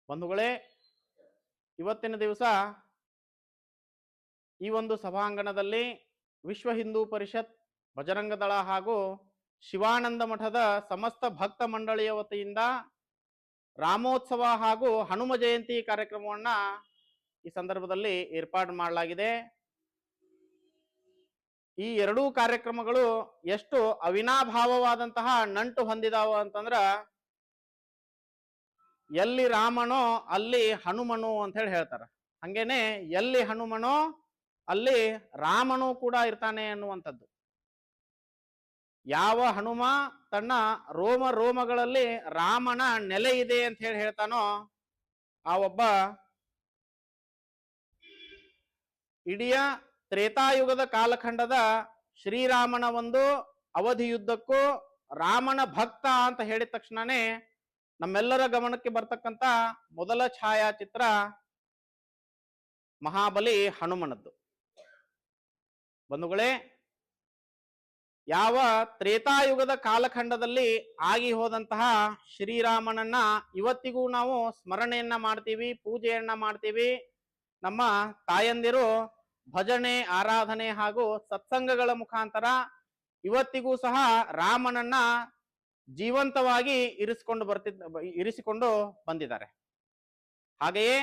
ಬಂಧುಗಳೇ, ಇವತ್ತಿನ ದಿವಸ ಈ ಒಂದು ಸಭಾಂಗಣದಲ್ಲಿ ವಿಶ್ವ ಹಿಂದೂ ಪರಿಷತ್, ಬಜರಂಗ ದಳ ಹಾಗೂ ಶಿವಾನಂದ ಮಠದ ಸಮಸ್ತ ಭಕ್ತ ಮಂಡಳಿಯ ವತಿಯಿಂದ ರಾಮೋತ್ಸವ ಹಾಗೂ ಹನುಮ ಜಯಂತಿ ಕಾರ್ಯಕ್ರಮವನ್ನ ಈ ಸಂದರ್ಭದಲ್ಲಿ ಏರ್ಪಾಡು ಮಾಡಲಾಗಿದೆ. ಈ ಎರಡೂ ಕಾರ್ಯಕ್ರಮಗಳು ಎಷ್ಟು ಅವಿನಾಭಾವವಾದಂತಹ ನಂಟು ಹೊಂದಿದಾವ ಅಂತಂದ್ರ, ಎಲ್ಲಿ ರಾಮನೋ ಅಲ್ಲಿ ಹನುಮನು ಅಂತ ಹೇಳಿ ಹೇಳ್ತಾರ. ಹಂಗೇನೆ ಎಲ್ಲಿ ಹನುಮನೋ ಅಲ್ಲಿ ರಾಮನು ಕೂಡ ಇರ್ತಾನೆ ಅನ್ನುವಂಥದ್ದು. ಯಾವ ಹನುಮ ತನ್ನ ರೋಮ ರೋಮಗಳಲ್ಲಿ ರಾಮನ ನೆಲೆ ಇದೆ ಅಂತ ಹೇಳಿ ಹೇಳ್ತಾನೋ, ಆ ಒಬ್ಬ ಇಡೀ ತ್ರೇತಾಯುಗದ ಕಾಲಖಂಡದ ಶ್ರೀರಾಮನ ಒಂದು ಅವಧಿಯುದ್ದಕ್ಕೂ ರಾಮನ ಭಕ್ತ ಅಂತ ಹೇಳಿದ ತಕ್ಷಣನೇ ನಮ್ಮೆಲ್ಲರ ಗಮನಕ್ಕೆ ಬರ್ತಕ್ಕಂಥ ಮೊದಲ ಛಾಯಾಚಿತ್ರ ಮಹಾಬಲಿ ಹನುಮನದ್ದು. ಬಂಧುಗಳೇ, ಯಾವ ತ್ರೇತಾಯುಗದ ಕಾಲಖಂಡದಲ್ಲಿ ಆಗಿ ಹೋದಂತಹ ಶ್ರೀರಾಮನನ್ನ ಇವತ್ತಿಗೂ ನಾವು ಸ್ಮರಣೆಯನ್ನ ಮಾಡ್ತೀವಿ, ಪೂಜೆಯನ್ನ ಮಾಡ್ತೀವಿ. ನಮ್ಮ ತಾಯಂದಿರು ಭಜನೆ, ಆರಾಧನೆ ಹಾಗೂ ಸತ್ಸಂಗಗಳ ಮುಖಾಂತರ ಇವತ್ತಿಗೂ ಸಹ ರಾಮನನ್ನ ಜೀವಂತವಾಗಿ ಇರಿಸಿಕೊಂಡು ಬಂದಿದ್ದಾರೆ. ಹಾಗೆಯೇ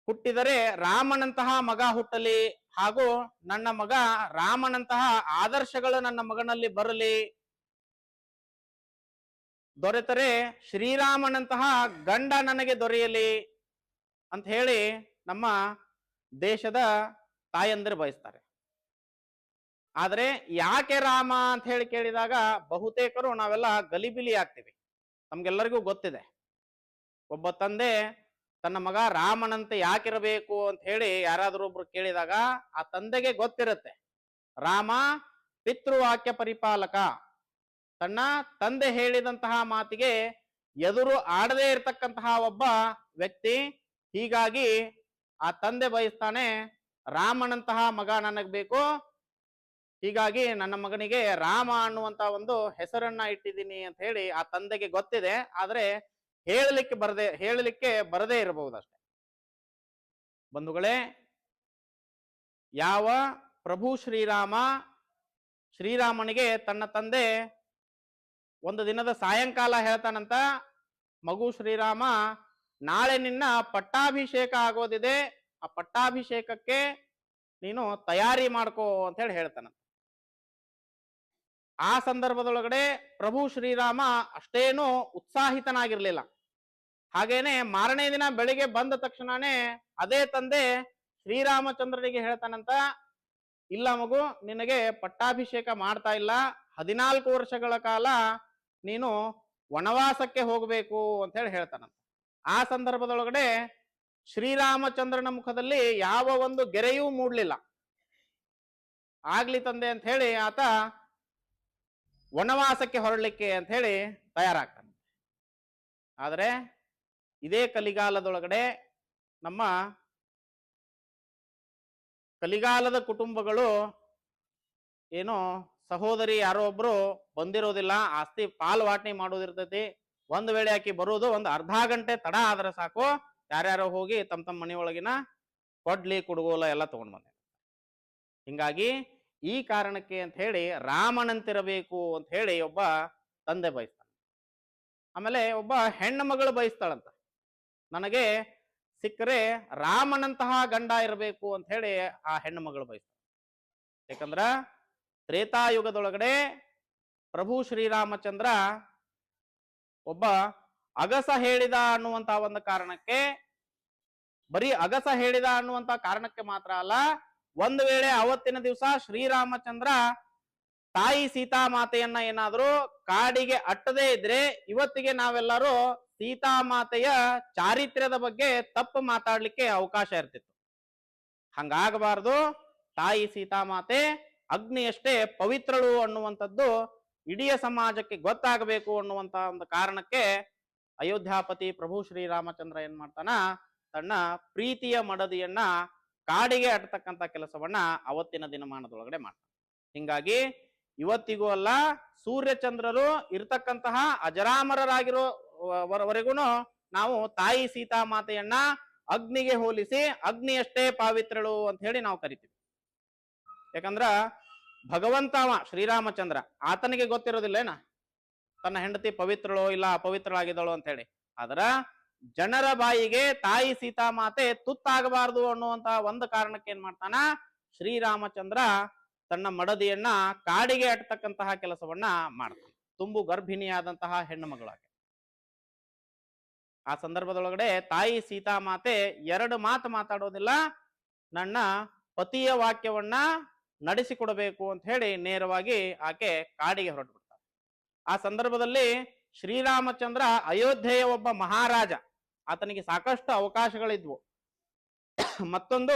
ಹುಟ್ಟಿದರೆ ರಾಮನಂತಹ ಮಗ ಹುಟ್ಟಲಿ ಹಾಗೂ ನನ್ನ ಮಗ ರಾಮನಂತಹ ಆದರ್ಶಗಳು ನನ್ನ ಮಗನಲ್ಲಿ ಬರಲಿ, ದೊರೆತರೆ ಶ್ರೀರಾಮನಂತಹ ಗಂಡ ನನಗೆ ದೊರೆಯಲಿ ಅಂತ ಹೇಳಿ ನಮ್ಮ ದೇಶದ ತಾಯಂದಿರು ಬಯಸ್ತಾರೆ. ಆದರೆ ಯಾಕೆ ರಾಮ ಅಂತ ಹೇಳಿ ಕೇಳಿದಾಗ ಬಹುತೇಕರು ನಾವೆಲ್ಲ ಗಲಿಬಿಲಿ ಆಗ್ತೀವಿ. ನಮ್ಗೆಲ್ಲರಿಗೂ ಗೊತ್ತಿದೆ, ಒಬ್ಬ ತಂದೆ ತನ್ನ ಮಗ ರಾಮನಂತೆ ಯಾಕಿರಬೇಕು ಅಂತ ಹೇಳಿ ಯಾರಾದರೂ ಒಬ್ರು ಕೇಳಿದಾಗ ಆ ತಂದೆಗೆ ಗೊತ್ತಿರುತ್ತೆ, ರಾಮ ಪಿತೃವಾಕ್ಯ ಪರಿಪಾಲಕ, ತನ್ನ ತಂದೆ ಹೇಳಿದಂತಹ ಮಾತಿಗೆ ಎದುರು ಆಡದೇ ಇರತಕ್ಕಂತಹ ಒಬ್ಬ ವ್ಯಕ್ತಿ. ಹೀಗಾಗಿ ಆ ತಂದೆ ಬಯಸ್ತಾನೆ, ರಾಮನಂತಹ ಮಗ ನನಗ್ ಬೇಕು, ಹೀಗಾಗಿ ನನ್ನ ಮಗನಿಗೆ ರಾಮ ಅನ್ನುವಂತ ಒಂದು ಹೆಸರನ್ನ ಇಟ್ಟಿದ್ದೀನಿ ಅಂತ ಹೇಳಿ ಆ ತಂದೆಗೆ ಗೊತ್ತಿದೆ. ಆದ್ರೆ ಹೇಳಲಿಕ್ಕೆ ಬರದೇ ಇರಬಹುದಷ್ಟೆ. ಬಂಧುಗಳೇ, ಯಾವ ಪ್ರಭು ಶ್ರೀರಾಮನಿಗೆ ತನ್ನ ತಂದೆ ಒಂದು ದಿನದ ಸಾಯಂಕಾಲ ಹೇಳ್ತಾನಂತ, ಮಗು ಶ್ರೀರಾಮ, ನಾಳೆ ನಿನ್ನ ಪಟ್ಟಾಭಿಷೇಕ ಆಗೋದಿದೆ, ಆ ಪಟ್ಟಾಭಿಷೇಕಕ್ಕೆ ನೀನು ತಯಾರಿ ಮಾಡ್ಕೋ ಅಂತ ಹೇಳಿ ಹೇಳ್ತಾನಂತ. ಆ ಸಂದರ್ಭದೊಳಗಡೆ ಪ್ರಭು ಶ್ರೀರಾಮ ಅಷ್ಟೇನು ಉತ್ಸಾಹಿತನಾಗಿರ್ಲಿಲ್ಲ. ಹಾಗೇನೆ ಮಾರನೇ ದಿನ ಬೆಳಿಗ್ಗೆ ಬಂದ ತಕ್ಷಣನೇ ಅದೇ ತಂದೆ ಶ್ರೀರಾಮಚಂದ್ರನಿಗೆ ಹೇಳ್ತಾನಂತ, ಇಲ್ಲ ಮಗು, ನಿನಗೆ ಪಟ್ಟಾಭಿಷೇಕ ಮಾಡ್ತಾ ಇಲ್ಲ, 14 ವರ್ಷಗಳ ಕಾಲ ನೀನು ವನವಾಸಕ್ಕೆ ಹೋಗಬೇಕು ಅಂತ ಹೇಳಿ ಹೇಳ್ತಾನಂತ. ಆ ಸಂದರ್ಭದೊಳಗಡೆ ಶ್ರೀರಾಮಚಂದ್ರನ ಮುಖದಲ್ಲಿ ಯಾವ ಒಂದು ಗೆರೆಯೂ ಮೂಡ್ಲಿಲ್ಲ. ಆಗ್ಲಿ ತಂದೆ ಅಂತ ಹೇಳಿ ಆತ ವನವಾಸಕ್ಕೆ ಹೊರಡ್ಲಿಕ್ಕೆ ಅಂತ ಹೇಳಿ ತಯಾರಾಗ್ತಾನೆ. ಆದರೆ ಇದೇ ಕಲಿಗಾಲದೊಳಗಡೆ ನಮ್ಮ ಕಲಿಗಾಲದ ಕುಟುಂಬಗಳು ಏನೋ ಸಹೋದರಿ ಯಾರೋ ಒಬ್ರು ಬಂದಿರೋದಿಲ್ಲ, ಆಸ್ತಿ ಪಾಲ್ವಾಟನೆ ಮಾಡೋದಿರ್ತೈತಿ. ಒಂದು ವೇಳೆ ಆಕಿ ಬರೋದು ಒಂದು ಅರ್ಧ ಗಂಟೆ ತಡ ಆದ್ರೆ ಸಾಕು, ಯಾರ್ಯಾರೋ ಹೋಗಿ ತಮ್ಮ ಮನೆಯೊಳಗಿನ ಕೊಡ್ಲಿ ಕುಡುಗೋಲ ಎಲ್ಲ ತಗೊಂಡ್ ಬಂದ. ಹಿಂಗಾಗಿ ಈ ಕಾರಣಕ್ಕೆ ಅಂತ ಹೇಳಿ ರಾಮನಂತಿರಬೇಕು ಅಂತ ಹೇಳಿ ಒಬ್ಬ ತಂದೆ ಬಯಸ್ತಾನೆ. ಆಮೇಲೆ ಒಬ್ಬ ಹೆಣ್ಣು ಮಗಳು ಬಯಸ್ತಾಳಂತ, ನನಗೆ ಸಿಕ್ಕರೆ ರಾಮನಂತಹ ಗಂಡ ಇರಬೇಕು ಅಂತ ಹೇಳಿ ಆ ಹೆಣ್ಣು ಮಗಳು ಬಯಸ್ತಾಳೆ. ಯಾಕಂದ್ರ ತ್ರೇತಾಯುಗದೊಳಗಡೆ ಪ್ರಭು ಶ್ರೀರಾಮಚಂದ್ರ ಒಬ್ಬ ಅಗಸ ಹೇಳಿದ ಅನ್ನುವಂತ ಒಂದು ಕಾರಣಕ್ಕೆ, ಬರೀ ಅಗಸ ಹೇಳಿದ ಅನ್ನುವಂತ ಕಾರಣಕ್ಕೆ ಮಾತ್ರ ಅಲ್ಲ, ಒಂದು ವೇಳೆ ಅವತ್ತಿನ ದಿವಸ ಶ್ರೀರಾಮಚಂದ್ರ ತಾಯಿ ಸೀತಾಮಾತೆಯನ್ನ ಏನಾದ್ರೂ ಕಾಡಿಗೆ ಅಟ್ಟದೇ ಇದ್ರೆ ಇವತ್ತಿಗೆ ನಾವೆಲ್ಲರೂ ಸೀತಾಮಾತೆಯ ಚಾರಿತ್ರ್ಯದ ಬಗ್ಗೆ ತಪ್ಪು ಮಾತಾಡ್ಲಿಕ್ಕೆ ಅವಕಾಶ ಇರ್ತಿತ್ತು. ಹಂಗಾಗಬಾರ್ದು. ತಾಯಿ ಸೀತಾಮಾತೆ ಅಗ್ನಿಯಷ್ಟೇ ಪವಿತ್ರಳು ಅನ್ನುವಂಥದ್ದು ಇಡೀ ಸಮಾಜಕ್ಕೆ ಗೊತ್ತಾಗಬೇಕು ಅನ್ನುವಂತ ಒಂದು ಕಾರಣಕ್ಕೆ ಅಯೋಧ್ಯಾಪತಿ ಪ್ರಭು ಶ್ರೀರಾಮಚಂದ್ರ ಏನ್ ಮಾಡ್ತಾನ, ತನ್ನ ಪ್ರೀತಿಯ ಮಡದಿಯನ್ನ ಕಾಡಿಗೆ ಅಟ್ಟತಕ್ಕಂಥ ಕೆಲಸವನ್ನ ಅವತ್ತಿನ ದಿನಮಾನದೊಳಗಡೆ ಮಾಡ್ತಾನೆ. ಹಿಂಗಾಗಿ ಇವತ್ತಿಗೂ ಅಲ್ಲ, ಸೂರ್ಯಚಂದ್ರರು ಇರ್ತಕ್ಕಂತಹ ಅಜರಾಮರರಾಗಿರೋ ವರೆಗೂ ನಾವು ತಾಯಿ ಸೀತಾಮಾತೆಯನ್ನ ಅಗ್ನಿಗೆ ಹೋಲಿಸಿ ಅಗ್ನಿಯಷ್ಟೇ ಪಾವಿತ್ರಳು ಅಂತ ಹೇಳಿ ನಾವು ಕರಿತೀವಿ. ಯಾಕಂದ್ರ ಭಗವಂತವ ಶ್ರೀರಾಮಚಂದ್ರ ಆತನಿಗೆ ಗೊತ್ತಿರೋದಿಲ್ಲೇನ ತನ್ನ ಹೆಂಡತಿ ಪವಿತ್ರಳೋ ಇಲ್ಲ ಅಪವಿತ್ರಳಾಗಿದ್ದಳು ಅಂತ ಹೇಳಿ. ಆದ್ರ ಜನರ ಬಾಯಿಗೆ ತಾಯಿ ಸೀತಾಮಾತೆ ತುತ್ತಾಗಬಾರದು ಅನ್ನುವಂತಹ ಒಂದು ಕಾರಣಕ್ಕೆ ಏನ್ ಮಾಡ್ತಾನ ಶ್ರೀರಾಮಚಂದ್ರ ತನ್ನ ಮಡದಿಯನ್ನ ಕಾಡಿಗೆ ಅಟ್ಟತಕ್ಕಂತಹ ಕೆಲಸವನ್ನ ಮಾಡ್ತಾನೆ, ತುಂಬು ಗರ್ಭಿಣಿಯಾದಂತಹ ಹೆಣ್ಣು ಮಗಳಾಗಿ. ಆ ಸಂದರ್ಭದೊಳಗಡೆ ತಾಯಿ ಸೀತಾಮಾತೆ ಎರಡು ಮಾತು ಮಾತಾಡೋದಿಲ್ಲ, ನನ್ನ ಪತಿಯ ವಾಕ್ಯವನ್ನ ನಡೆಸಿಕೊಡಬೇಕು ಅಂತ ಹೇಳಿ ನೇರವಾಗಿ ಆಕೆ ಕಾಡಿಗೆ ಹೊರಟು ಬಿಡ್ತಾರೆ. ಆ ಸಂದರ್ಭದಲ್ಲಿ ಶ್ರೀರಾಮಚಂದ್ರ ಅಯೋಧ್ಯೆಯ ಒಬ್ಬ ಮಹಾರಾಜ, ಆತನಿಗೆ ಸಾಕಷ್ಟು ಅವಕಾಶಗಳಿದ್ವು. ಮತ್ತೊಂದು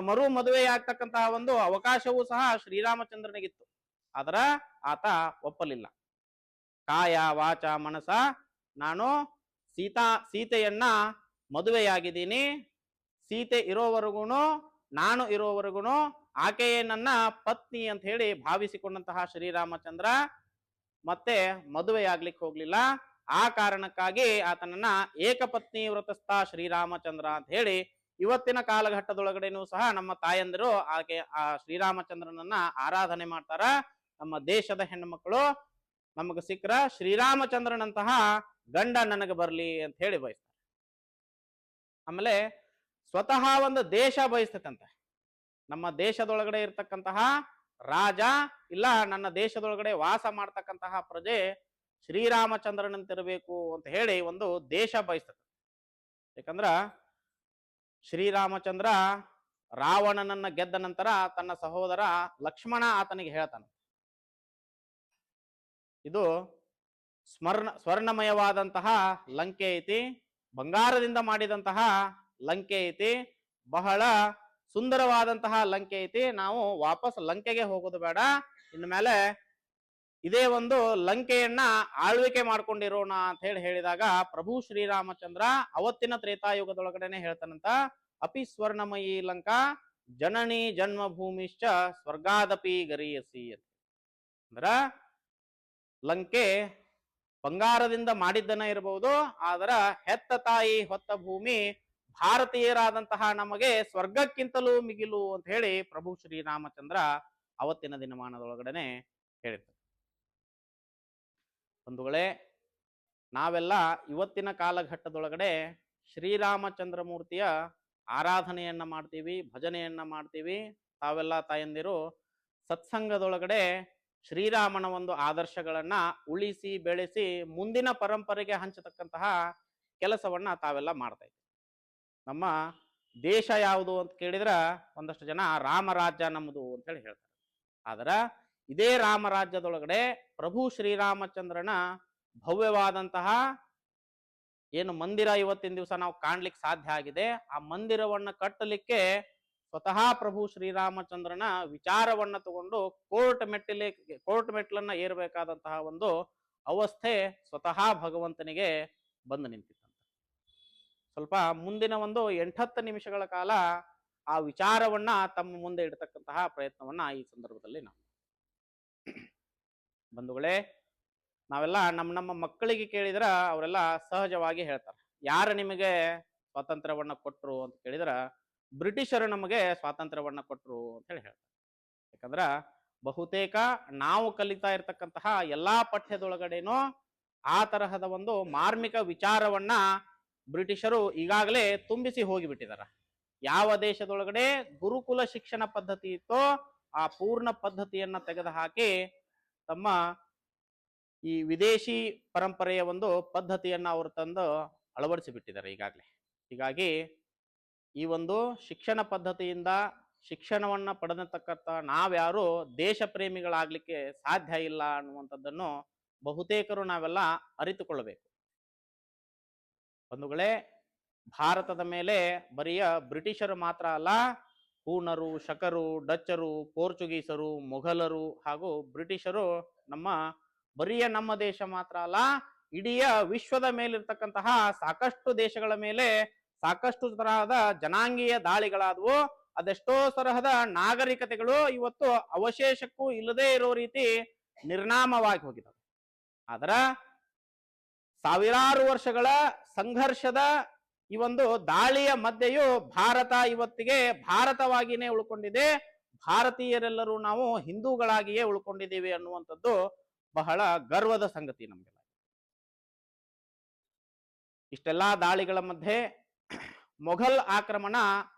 ಮರು ಮದುವೆಯಾಗ್ತಕ್ಕಂತಹ ಒಂದು ಅವಕಾಶವೂ ಸಹ ಶ್ರೀರಾಮಚಂದ್ರನಿಗಿತ್ತು. ಆದ್ರ ಆತ ಒಪ್ಪಲಿಲ್ಲ. ಕಾಯ ವಾಚ ಮನಸ ನಾನು ಸೀತೆಯನ್ನ ಮದುವೆಯಾಗಿದ್ದೀನಿ, ಸೀತೆ ಇರೋವರೆಗೂ ನಾನು ಇರೋವರೆಗೂ ಆಕೆಯೇ ನನ್ನ ಪತ್ನಿ ಅಂತ ಹೇಳಿ ಭಾವಿಸಿಕೊಂಡಂತಹ ಶ್ರೀರಾಮಚಂದ್ರ ಮತ್ತೆ ಮದುವೆಯಾಗ್ಲಿಕ್ಕೆ ಹೋಗ್ಲಿಲ್ಲ. ಆ ಕಾರಣಕ್ಕಾಗಿ ಆತನನ್ನ ಏಕಪತ್ನಿ ವ್ರತಸ್ಥ ಶ್ರೀರಾಮಚಂದ್ರ ಅಂತ ಹೇಳಿ ಇವತ್ತಿನ ಕಾಲಘಟ್ಟದೊಳಗಡೆನೂ ಸಹ ನಮ್ಮ ತಾಯಂದಿರು ಆ ಶ್ರೀರಾಮಚಂದ್ರನನ್ನ ಆರಾಧನೆ ಮಾಡ್ತಾರ. ನಮ್ಮ ದೇಶದ ಹೆಣ್ಣು ಮಕ್ಕಳು ನಮಗ ಸಿಕ್ಕ್ರ ಶ್ರೀರಾಮಚಂದ್ರನಂತಹ ಗಂಡ ನನಗೆ ಬರ್ಲಿ ಅಂತ ಹೇಳಿ ಬಯಸ್ತಾರೆ. ಆಮೇಲೆ ಸ್ವತಃ ಒಂದು ದೇಶ ಬಯಸ್ತೈತಂತೆ, ನಮ್ಮ ದೇಶದೊಳಗಡೆ ಇರ್ತಕ್ಕಂತಹ ರಾಜ ಇಲ್ಲ ನನ್ನ ದೇಶದೊಳಗಡೆ ವಾಸ ಮಾಡ್ತಕ್ಕಂತಹ ಪ್ರಜೆ ಶ್ರೀರಾಮಚಂದ್ರನಂತಿರಬೇಕು ಅಂತ ಹೇಳಿ ಒಂದು ದೇಶ ಬಯಸ್ತದೆ. ಯಾಕಂದ್ರ ಶ್ರೀರಾಮಚಂದ್ರ ರಾವಣನನ್ನ ಗೆದ್ದ ನಂತರ ತನ್ನ ಸಹೋದರ ಲಕ್ಷ್ಮಣ ಆತನಿಗೆ ಹೇಳ್ತಾನೆ, ಇದು ಸ್ವರ್ಣಮಯವಾದಂತಹ ಲಂಕೆ ಐತಿ, ಬಂಗಾರದಿಂದ ಮಾಡಿದಂತಹ ಲಂಕೆ ಐತಿ, ಬಹಳ ಸುಂದರವಾದಂತಹ ಲಂಕೆ ಐತಿ, ನಾವು ವಾಪಸ್ ಲಂಕೆಗೆ ಹೋಗೋದು ಬೇಡ, ಇನ್ಮೇಲೆ ಇದೇ ಒಂದು ಲಂಕೆಯನ್ನ ಆಳ್ವಿಕೆ ಮಾಡ್ಕೊಂಡಿರೋಣ ಅಂತ ಹೇಳಿದಾಗ ಪ್ರಭು ಶ್ರೀರಾಮಚಂದ್ರ ಅವತ್ತಿನ ತ್ರೇತಾಯುಗದೊಳಗಡೆನೆ ಹೇಳ್ತಾನಂತ, ಅಪಿ ಸ್ವರ್ಣಮಯಿ ಲಂಕಾ ಜನನಿ ಜನ್ಮಭೂಮಿಶ್ಚ ಸ್ವರ್ಗಾದಪಿ ಗರೀಯಸಿ ಅಂತ. ಅಂದ್ರ ಲಂಕೆ ಬಂಗಾರದಿಂದ ಮಾಡಿದ್ದನ ಇರಬಹುದು, ಆದ್ರ ಹೆತ್ತ ತಾಯಿ ಹೊತ್ತ ಭೂಮಿ ಭಾರತೀಯರಾದಂತಹ ನಮಗೆ ಸ್ವರ್ಗಕ್ಕಿಂತಲೂ ಮಿಗಿಲು ಅಂತ ಹೇಳಿ ಪ್ರಭು ಶ್ರೀರಾಮಚಂದ್ರ ಅವತ್ತಿನ ದಿನಮಾನದೊಳಗಡೆನೆ ಹೇಳಿದ್ರು. ಬಂಧುಗಳೇ, ನಾವೆಲ್ಲ ಇವತ್ತಿನ ಕಾಲಘಟ್ಟದೊಳಗಡೆ ಶ್ರೀರಾಮಚಂದ್ರ ಮೂರ್ತಿಯ ಆರಾಧನೆಯನ್ನ ಮಾಡ್ತೀವಿ, ಭಜನೆಯನ್ನ ಮಾಡ್ತೀವಿ. ತಾವೆಲ್ಲ ತಾಯಂದಿರು ಸತ್ಸಂಗದೊಳಗಡೆ ಶ್ರೀರಾಮನ ಒಂದು ಆದರ್ಶಗಳನ್ನ ಉಳಿಸಿ ಬೆಳೆಸಿ ಮುಂದಿನ ಪರಂಪರೆಗೆ ಹಂಚತಕ್ಕಂತಹ ಕೆಲಸವನ್ನ ತಾವೆಲ್ಲ ಮಾಡ್ತಾ ಇದ್ದೀವಿ. ನಮ್ಮ ದೇಶ ಯಾವುದು ಅಂತ ಕೇಳಿದ್ರ ಒಂದಷ್ಟು ಜನ ರಾಮರಾಜ್ಯ ನಮ್ಮದು ಅಂತ ಹೇಳಿ ಹೇಳ್ತಾರೆ. ಆದ್ರ ಇದೇ ರಾಮರಾಜ್ಯದೊಳಗಡೆ ಪ್ರಭು ಶ್ರೀರಾಮಚಂದ್ರನ ಭವ್ಯವಾದಂತಹ ಏನು ಮಂದಿರ ಇವತ್ತಿನ ದಿವಸ ನಾವು ಕಾಣ್ಲಿಕ್ಕೆ ಸಾಧ್ಯ ಆಗಿದೆ, ಆ ಮಂದಿರವನ್ನ ಕಟ್ಟಲಿಕ್ಕೆ ಸ್ವತಃ ಪ್ರಭು ಶ್ರೀರಾಮಚಂದ್ರನ ವಿಚಾರವನ್ನ ತಗೊಂಡು ಕೋರ್ಟ್ ಮೆಟ್ಟಲನ್ನ ಏರಬೇಕಾದಂತಹ ಒಂದು ಅವಸ್ಥೆ ಸ್ವತಃ ಭಗವಂತನಿಗೆ ಬಂದು ನಿಂತಿತ್ತಂತ. ಸ್ವಲ್ಪ ಮುಂದಿನ ಒಂದು 8-10 ನಿಮಿಷಗಳ ಕಾಲ ಆ ವಿಚಾರವನ್ನ ತಮ್ಮ ಮುಂದೆ ಇಡತಕ್ಕಂತಹ ಪ್ರಯತ್ನವನ್ನ ಈ ಸಂದರ್ಭದಲ್ಲಿ ನಾವು ಬಂಧುಗಳೇ, ನಾವೆಲ್ಲ ನಮ್ಮ ಮಕ್ಕಳಿಗೆ ಕೇಳಿದ್ರ ಅವರೆಲ್ಲ ಸಹಜವಾಗಿ ಹೇಳ್ತಾರೆ, ಯಾರು ನಿಮಗೆ ಸ್ವಾತಂತ್ರ್ಯವನ್ನ ಕೊಟ್ರು ಅಂತ ಕೇಳಿದ್ರ ಬ್ರಿಟಿಷರು ನಮಗೆ ಸ್ವಾತಂತ್ರ್ಯವನ್ನ ಕೊಟ್ರು ಅಂತ ಹೇಳಿ ಹೇಳ್ತಾರೆ. ಯಾಕಂದ್ರ ಬಹುತೇಕ ನಾವು ಕಲಿತಾ ಇರ್ತಕ್ಕಂತಹ ಎಲ್ಲಾ ಪಠ್ಯದೊಳಗಡೆನೂ ಆ ತರಹದ ಒಂದು ಮಾರ್ಮಿಕ ವಿಚಾರವನ್ನ ಬ್ರಿಟಿಷರು ಈಗಾಗಲೇ ತುಂಬಿಸಿ ಹೋಗಿಬಿಟ್ಟಿದಾರ. ಯಾವ ದೇಶದೊಳಗಡೆ ಗುರುಕುಲ ಶಿಕ್ಷಣ ಪದ್ಧತಿ ಇತ್ತೋ ಆ ಪೂರ್ಣ ಪದ್ಧತಿಯನ್ನ ತೆಗೆದುಹಾಕಿ ತಮ್ಮ ಈ ವಿದೇಶಿ ಪರಂಪರೆಯ ಒಂದು ಪದ್ಧತಿಯನ್ನ ಅವರು ತಂದು ಅಳವಡಿಸಿ ಬಿಟ್ಟಿದ್ದಾರೆ ಈಗಾಗಲೇ. ಹೀಗಾಗಿ ಈ ಒಂದು ಶಿಕ್ಷಣ ಪದ್ಧತಿಯಿಂದ ಶಿಕ್ಷಣವನ್ನ ಪಡೆದತಕ್ಕಂಥ ನಾವ್ಯಾರು ದೇಶ ಪ್ರೇಮಿಗಳಾಗ್ಲಿಕ್ಕೆ ಸಾಧ್ಯ ಇಲ್ಲ ಅನ್ನುವಂಥದ್ದನ್ನು ಬಹುತೇಕರು ನಾವೆಲ್ಲ ಅರಿತುಕೊಳ್ಳಬೇಕು. ಬಂಧುಗಳೇ, ಭಾರತದ ಮೇಲೆ ಬರಿಯ ಬ್ರಿಟಿಷರು ಮಾತ್ರ ಅಲ್ಲ, ಹೂಣರು, ಶಕರು, ಡಚ್ಚರು, ಪೋರ್ಚುಗೀಸರು, ಮೊಘಲರು ಹಾಗೂ ಬ್ರಿಟಿಷರು ನಮ್ಮ ದೇಶ ಮಾತ್ರ ಅಲ್ಲ, ಇಡೀ ವಿಶ್ವದ ಮೇಲಿರ್ತಕ್ಕಂತಹ ಸಾಕಷ್ಟು ದೇಶಗಳ ಮೇಲೆ ಸಾಕಷ್ಟು ತರಹದ ಜನಾಂಗೀಯ ದಾಳಿಗಳಾದವು. ಅದೆಷ್ಟೋ ತರಹದ ನಾಗರಿಕತೆಗಳು ಇವತ್ತು ಅವಶೇಷಕ್ಕೂ ಇಲ್ಲದೆ ಇರೋ ರೀತಿ ನಿರ್ನಾಮವಾಗಿ ಹೋಗಿದ್ದಾವೆ. ಆದ್ರ ಸಾವಿರಾರು ವರ್ಷಗಳ ಸಂಘರ್ಷದ ಈ ಒಂದು ದಾಳಿಯ ಮಧ್ಯೆಯೂ ಭಾರತ ಇವತ್ತಿಗೆ ಭಾರತವಾಗಿಯೇ ಉಳ್ಕೊಂಡಿದೆ. ಭಾರತೀಯರೆಲ್ಲರೂ ನಾವು ಹಿಂದೂಗಳಾಗಿಯೇ ಉಳ್ಕೊಂಡಿದ್ದೀವಿ ಅನ್ನುವಂಥದ್ದು ಬಹಳ ಗರ್ವದ ಸಂಗತಿ ನಮಗೆಲ್ಲ. ಇಷ್ಟೆಲ್ಲಾ ದಾಳಿಗಳ ಮಧ್ಯೆ ಮೊಘಲ್ ಆಕ್ರಮಣ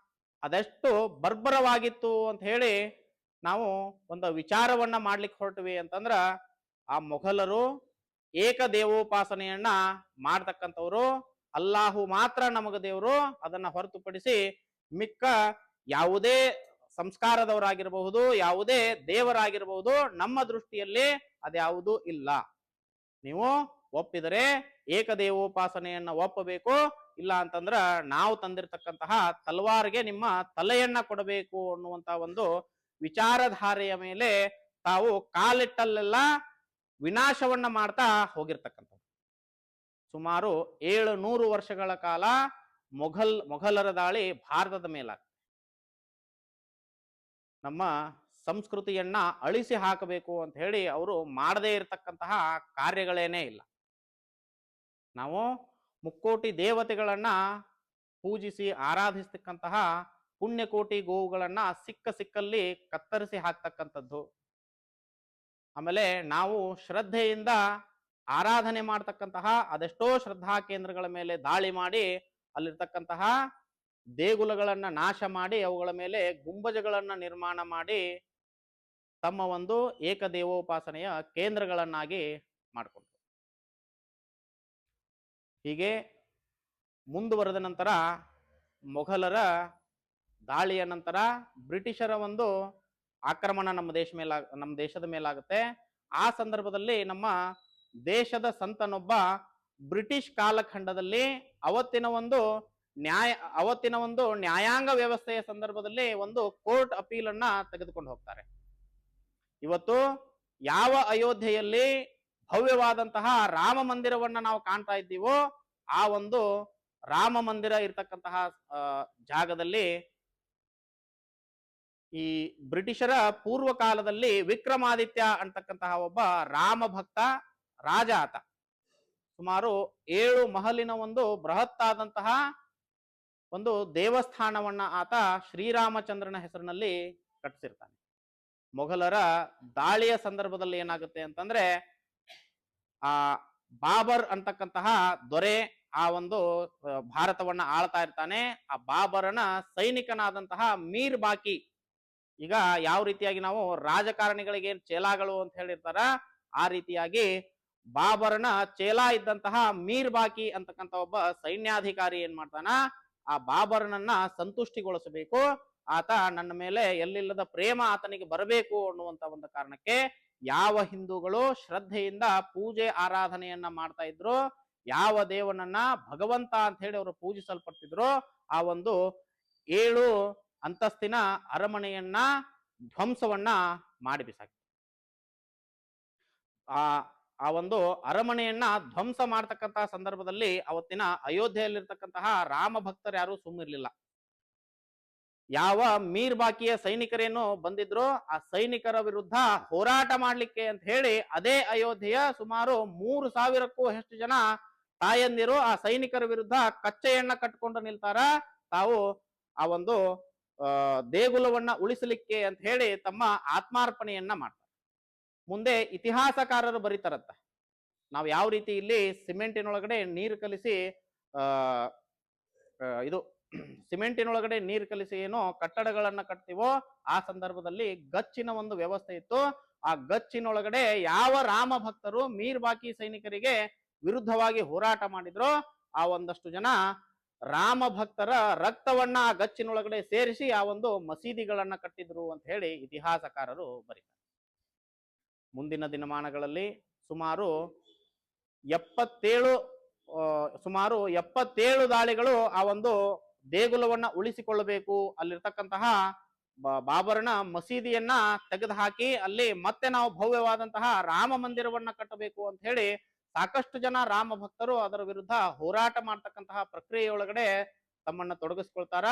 ಅದೆಷ್ಟು ಬರ್ಬರವಾಗಿತ್ತು ಅಂತ ಹೇಳಿ ನಾವು ಒಂದು ವಿಚಾರವನ್ನ ಮಾಡ್ಲಿಕ್ಕೆ ಹೊರಟ್ವಿ ಅಂತಂದ್ರ, ಆ ಮೊಘಲರು ಏಕದೇವೋಪಾಸನೆಯನ್ನ ಮಾಡ್ತಕ್ಕಂಥವ್ರು. ಅಲ್ಲಾಹು ಮಾತ್ರ ನಮಗ ದೇವರು, ಅದನ್ನ ಹೊರತುಪಡಿಸಿ ಮಿಕ್ಕ ಯಾವುದೇ ಸಂಸ್ಕಾರದವರಾಗಿರಬಹುದು, ಯಾವುದೇ ದೇವರಾಗಿರಬಹುದು, ನಮ್ಮ ದೃಷ್ಟಿಯಲ್ಲಿ ಅದ್ಯಾವುದೂ ಇಲ್ಲ. ನೀವು ಒಪ್ಪಿದರೆ ಏಕದೇವೋಪಾಸನೆಯನ್ನ ಒಪ್ಪಬೇಕು, ಇಲ್ಲ ಅಂತಂದ್ರ ನಾವು ತಂದಿರತಕ್ಕಂತಹ ತಲ್ವಾರ್ಗೆ ನಿಮ್ಮ ತಲೆಯನ್ನ ಕೊಡಬೇಕು ಅನ್ನುವಂತ ಒಂದು ವಿಚಾರಧಾರೆಯ ಮೇಲೆ ತಾವು ಕಾಲಿಟ್ಟಲ್ಲೆಲ್ಲ ವಿನಾಶವನ್ನ ಮಾಡ್ತಾ ಹೋಗಿರ್ತಕ್ಕಂಥದ್ದು. ಸುಮಾರು 700 ವರ್ಷಗಳ ಕಾಲ ಮೊಘಲರ ದಾಳಿ ಭಾರತದ ಮೇಲಾಗ್ತದೆ. ನಮ್ಮ ಸಂಸ್ಕೃತಿಯನ್ನ ಅಳಿಸಿ ಹಾಕಬೇಕು ಅಂತ ಹೇಳಿ ಅವರು ಮಾಡದೇ ಇರತಕ್ಕಂತಹ ಕಾರ್ಯಗಳೇನೇ ಇಲ್ಲ. ನಾವು ಮುಕ್ಕೋಟಿ ದೇವತೆಗಳನ್ನ ಪೂಜಿಸಿ ಆರಾಧಿಸ್ತಕ್ಕಂತಹ ಪುಣ್ಯಕೋಟಿ ಗೋವುಗಳನ್ನ ಸಿಕ್ಕಲ್ಲಿ ಕತ್ತರಿಸಿ ಹಾಕ್ತಕ್ಕಂಥದ್ದು. ಆಮೇಲೆ ನಾವು ಶ್ರದ್ಧೆಯಿಂದ ಆರಾಧನೆ ಮಾಡ್ತಕ್ಕಂತಹ ಅದೆಷ್ಟೋ ಶ್ರದ್ಧಾ ಕೇಂದ್ರಗಳ ಮೇಲೆ ದಾಳಿ ಮಾಡಿ ಅಲ್ಲಿರ್ತಕ್ಕಂತಹ ದೇಗುಲಗಳನ್ನ ನಾಶ ಮಾಡಿ ಅವುಗಳ ಮೇಲೆ ಗುಂಬಜಗಳನ್ನ ನಿರ್ಮಾಣ ಮಾಡಿ ತಮ್ಮ ಒಂದು ಏಕದೇವೋಪಾಸನೆಯ ಕೇಂದ್ರಗಳನ್ನಾಗಿ ಮಾಡಿಕೊಂಡ್ರು. ಹೀಗೆ ಮುಂದುವರೆದ ನಂತರ ಮೊಘಲರ ದಾಳಿಯ ನಂತರ ಬ್ರಿಟಿಷರ ಒಂದು ಆಕ್ರಮಣ ನಮ್ಮ ದೇಶದ ಮೇಲಾಗುತ್ತೆ. ಆ ಸಂದರ್ಭದಲ್ಲಿ ನಮ್ಮ ದೇಶದ ಸಂತನೊಬ್ಬ ಬ್ರಿಟಿಷ್ ಕಾಲಖಂಡದಲ್ಲಿ ಅವತ್ತಿನ ಒಂದು ನ್ಯಾಯಾಂಗ ವ್ಯವಸ್ಥೆಯ ಸಂದರ್ಭದಲ್ಲಿ ಒಂದು ಕೋರ್ಟ್ ಅಪೀಲನ್ನ ತೆಗೆದುಕೊಂಡು ಹೋಗ್ತಾರೆ. ಇವತ್ತು ಯಾವ ಅಯೋಧ್ಯೆಯಲ್ಲಿ ಭವ್ಯವಾದಂತಹ ರಾಮ ಮಂದಿರವನ್ನ ನಾವು ಕಾಣ್ತಾ ಇದ್ದೀವೋ, ಆ ಒಂದು ರಾಮ ಮಂದಿರ ಇರ್ತಕ್ಕಂತಹ ಜಾಗದಲ್ಲಿ ಈ ಬ್ರಿಟಿಷರ ಪೂರ್ವ ಕಾಲದಲ್ಲಿ ವಿಕ್ರಮಾದಿತ್ಯ ಅಂತಕ್ಕಂತಹ ಒಬ್ಬ ರಾಮ ಭಕ್ತ ರಾಜ ಆತ. ಸುಮಾರು 7 ಮಹಲಿನ ಒಂದು ಬೃಹತ್ತಾದಂತಹ ಒಂದು ದೇವಸ್ಥಾನವನ್ನ ಆತ ಶ್ರೀರಾಮಚಂದ್ರನ ಹೆಸರಿನಲ್ಲಿ ಕಟ್ಟಿಸಿರ್ತಾನೆ. ಮೊಘಲರ ದಾಳಿಯ ಸಂದರ್ಭದಲ್ಲಿ ಏನಾಗುತ್ತೆ ಅಂತಂದ್ರೆ, ಆ ಬಾಬರ್ ಅಂತಕ್ಕಂತಹ ದೊರೆ ಆ ಒಂದು ಭಾರತವನ್ನ ಆಳ್ತಾ ಇರ್ತಾನೆ. ಆ ಬಾಬರನ ಸೈನಿಕನಾದಂತಹ ಮೀರ್ ಬಾಕಿ, ಈಗ ಯಾವ ರೀತಿಯಾಗಿ ನಾವು ರಾಜಕಾರಣಿಗಳಿಗೆ ಏನ್ ಚೇಲಾಗಳು ಅಂತ ಹೇಳಿರ್ತಾರ, ಆ ರೀತಿಯಾಗಿ ಬಾಬರನ ಚೇಲಾ ಇದ್ದಂತಹ ಮೀರ್ ಬಾಕಿ ಅಂತಕ್ಕಂಥ ಒಬ್ಬ ಸೈನ್ಯಾಧಿಕಾರಿ ಏನ್ ಮಾಡ್ತಾನ, ಆ ಬಾಬರನನ್ನ ಸಂತುಷ್ಟಿಗೊಳಿಸಬೇಕು, ಆತ ನನ್ನ ಮೇಲೆ ಎಲ್ಲಿಲ್ಲದ ಪ್ರೇಮ ಆತನಿಗೆ ಬರಬೇಕು ಅನ್ನುವಂತ ಒಂದು ಕಾರಣಕ್ಕೆ ಯಾವ ಹಿಂದೂಗಳು ಶ್ರದ್ಧೆಯಿಂದ ಪೂಜೆ ಆರಾಧನೆಯನ್ನ ಮಾಡ್ತಾ ಇದ್ರು, ಯಾವ ದೇವನನ್ನ ಭಗವಂತ ಅಂತ ಹೇಳಿ ಅವರು ಪೂಜಿಸಲ್ಪಡ್ತಿದ್ರು, ಆ ಒಂದು 7 ಅಂತಸ್ತಿನ ಅರಮನೆಯನ್ನ ಧ್ವಂಸವನ್ನ ಮಾಡಿ ಬಿಸಾಕಿ. ಆ ಒಂದು ಅರಮನೆಯನ್ನ ಧ್ವಂಸ ಮಾಡ್ತಕ್ಕಂತಹ ಸಂದರ್ಭದಲ್ಲಿ ಅವತ್ತಿನ ಅಯೋಧ್ಯೆಯಲ್ಲಿರ್ತಕ್ಕಂತಹ ರಾಮ ಭಕ್ತರು ಯಾರು ಸುಮ್ಮಿರ್ಲಿಲ್ಲ. ಯಾವ ಮೀರ್ ಬಾಕಿಯ ಸೈನಿಕರೇನು ಬಂದಿದ್ರು, ಆ ಸೈನಿಕರ ವಿರುದ್ಧ ಹೋರಾಟ ಮಾಡ್ಲಿಕ್ಕೆ ಅಂತ ಹೇಳಿ ಅದೇ ಅಯೋಧ್ಯೆಯ ಸುಮಾರು 3000ಕ್ಕೂ ಹೆಚ್ಚು ಜನ ತಾಯಂದಿರು ಆ ಸೈನಿಕರ ವಿರುದ್ಧ ಕಚ್ಚೆಯನ್ನ ಕಟ್ಕೊಂಡು ನಿಲ್ತಾರ. ತಾವು ಆ ಒಂದು ದೇಗುಲವನ್ನ ಉಳಿಸಲಿಕ್ಕೆ ಅಂತ ಹೇಳಿ ತಮ್ಮ ಆತ್ಮಾರ್ಪಣೆಯನ್ನ ಮಾಡ್ತಾರೆ. ಮುಂದೆ ಇತಿಹಾಸಕಾರರು ಬರೀತಾರತ್ತ, ನಾವು ಯಾವ ರೀತಿ ಇಲ್ಲಿ ಸಿಮೆಂಟಿನೊಳಗಡೆ ನೀರು ಕಲಿಸಿ ಸಿಮೆಂಟಿನೊಳಗಡೆ ನೀರು ಕಲಿಸಿ ಏನೋ ಕಟ್ಟಡಗಳನ್ನ ಕಟ್ತೀವೋ, ಆ ಸಂದರ್ಭದಲ್ಲಿ ಗಚ್ಚಿನ ಒಂದು ವ್ಯವಸ್ಥೆ ಇತ್ತು. ಆ ಗಚ್ಚಿನೊಳಗಡೆ ಯಾವ ರಾಮ ಭಕ್ತರು ಮೀರ್ ಬಾಕಿ ಸೈನಿಕರಿಗೆ ವಿರುದ್ಧವಾಗಿ ಹೋರಾಟ ಮಾಡಿದ್ರು, ಆ ಒಂದಷ್ಟು ಜನ ರಾಮ ಭಕ್ತರ ರಕ್ತವನ್ನ ಆ ಗಚ್ಚಿನೊಳಗಡೆ ಸೇರಿಸಿ ಆ ಒಂದು ಮಸೀದಿಗಳನ್ನ ಕಟ್ಟಿದ್ರು ಅಂತ ಹೇಳಿ ಇತಿಹಾಸಕಾರರು ಬರೀತಾರೆ. ಮುಂದಿನ ದಿನಮಾನಗಳಲ್ಲಿ ಸುಮಾರು 77 ದಾಳಿಗಳು ಆ ಒಂದು ದೇಗುಲವನ್ನ ಉಳಿಸಿಕೊಳ್ಳಬೇಕು, ಅಲ್ಲಿರ್ತಕ್ಕಂತಹ ಬಾಬರನ ಮಸೀದಿಯನ್ನ ತೆಗೆದುಹಾಕಿ ಅಲ್ಲಿ ಮತ್ತೆ ನಾವು ಭವ್ಯವಾದಂತಹ ರಾಮ ಮಂದಿರವನ್ನ ಕಟ್ಟಬೇಕು ಅಂತ ಹೇಳಿ ಸಾಕಷ್ಟು ಜನ ರಾಮ ಭಕ್ತರು ಅದರ ವಿರುದ್ಧ ಹೋರಾಟ ಮಾಡ್ತಕ್ಕಂತಹ ಪ್ರಕ್ರಿಯೆಯೊಳಗಡೆ ತಮ್ಮನ್ನ ತೊಡಗಿಸ್ಕೊಳ್ತಾರ.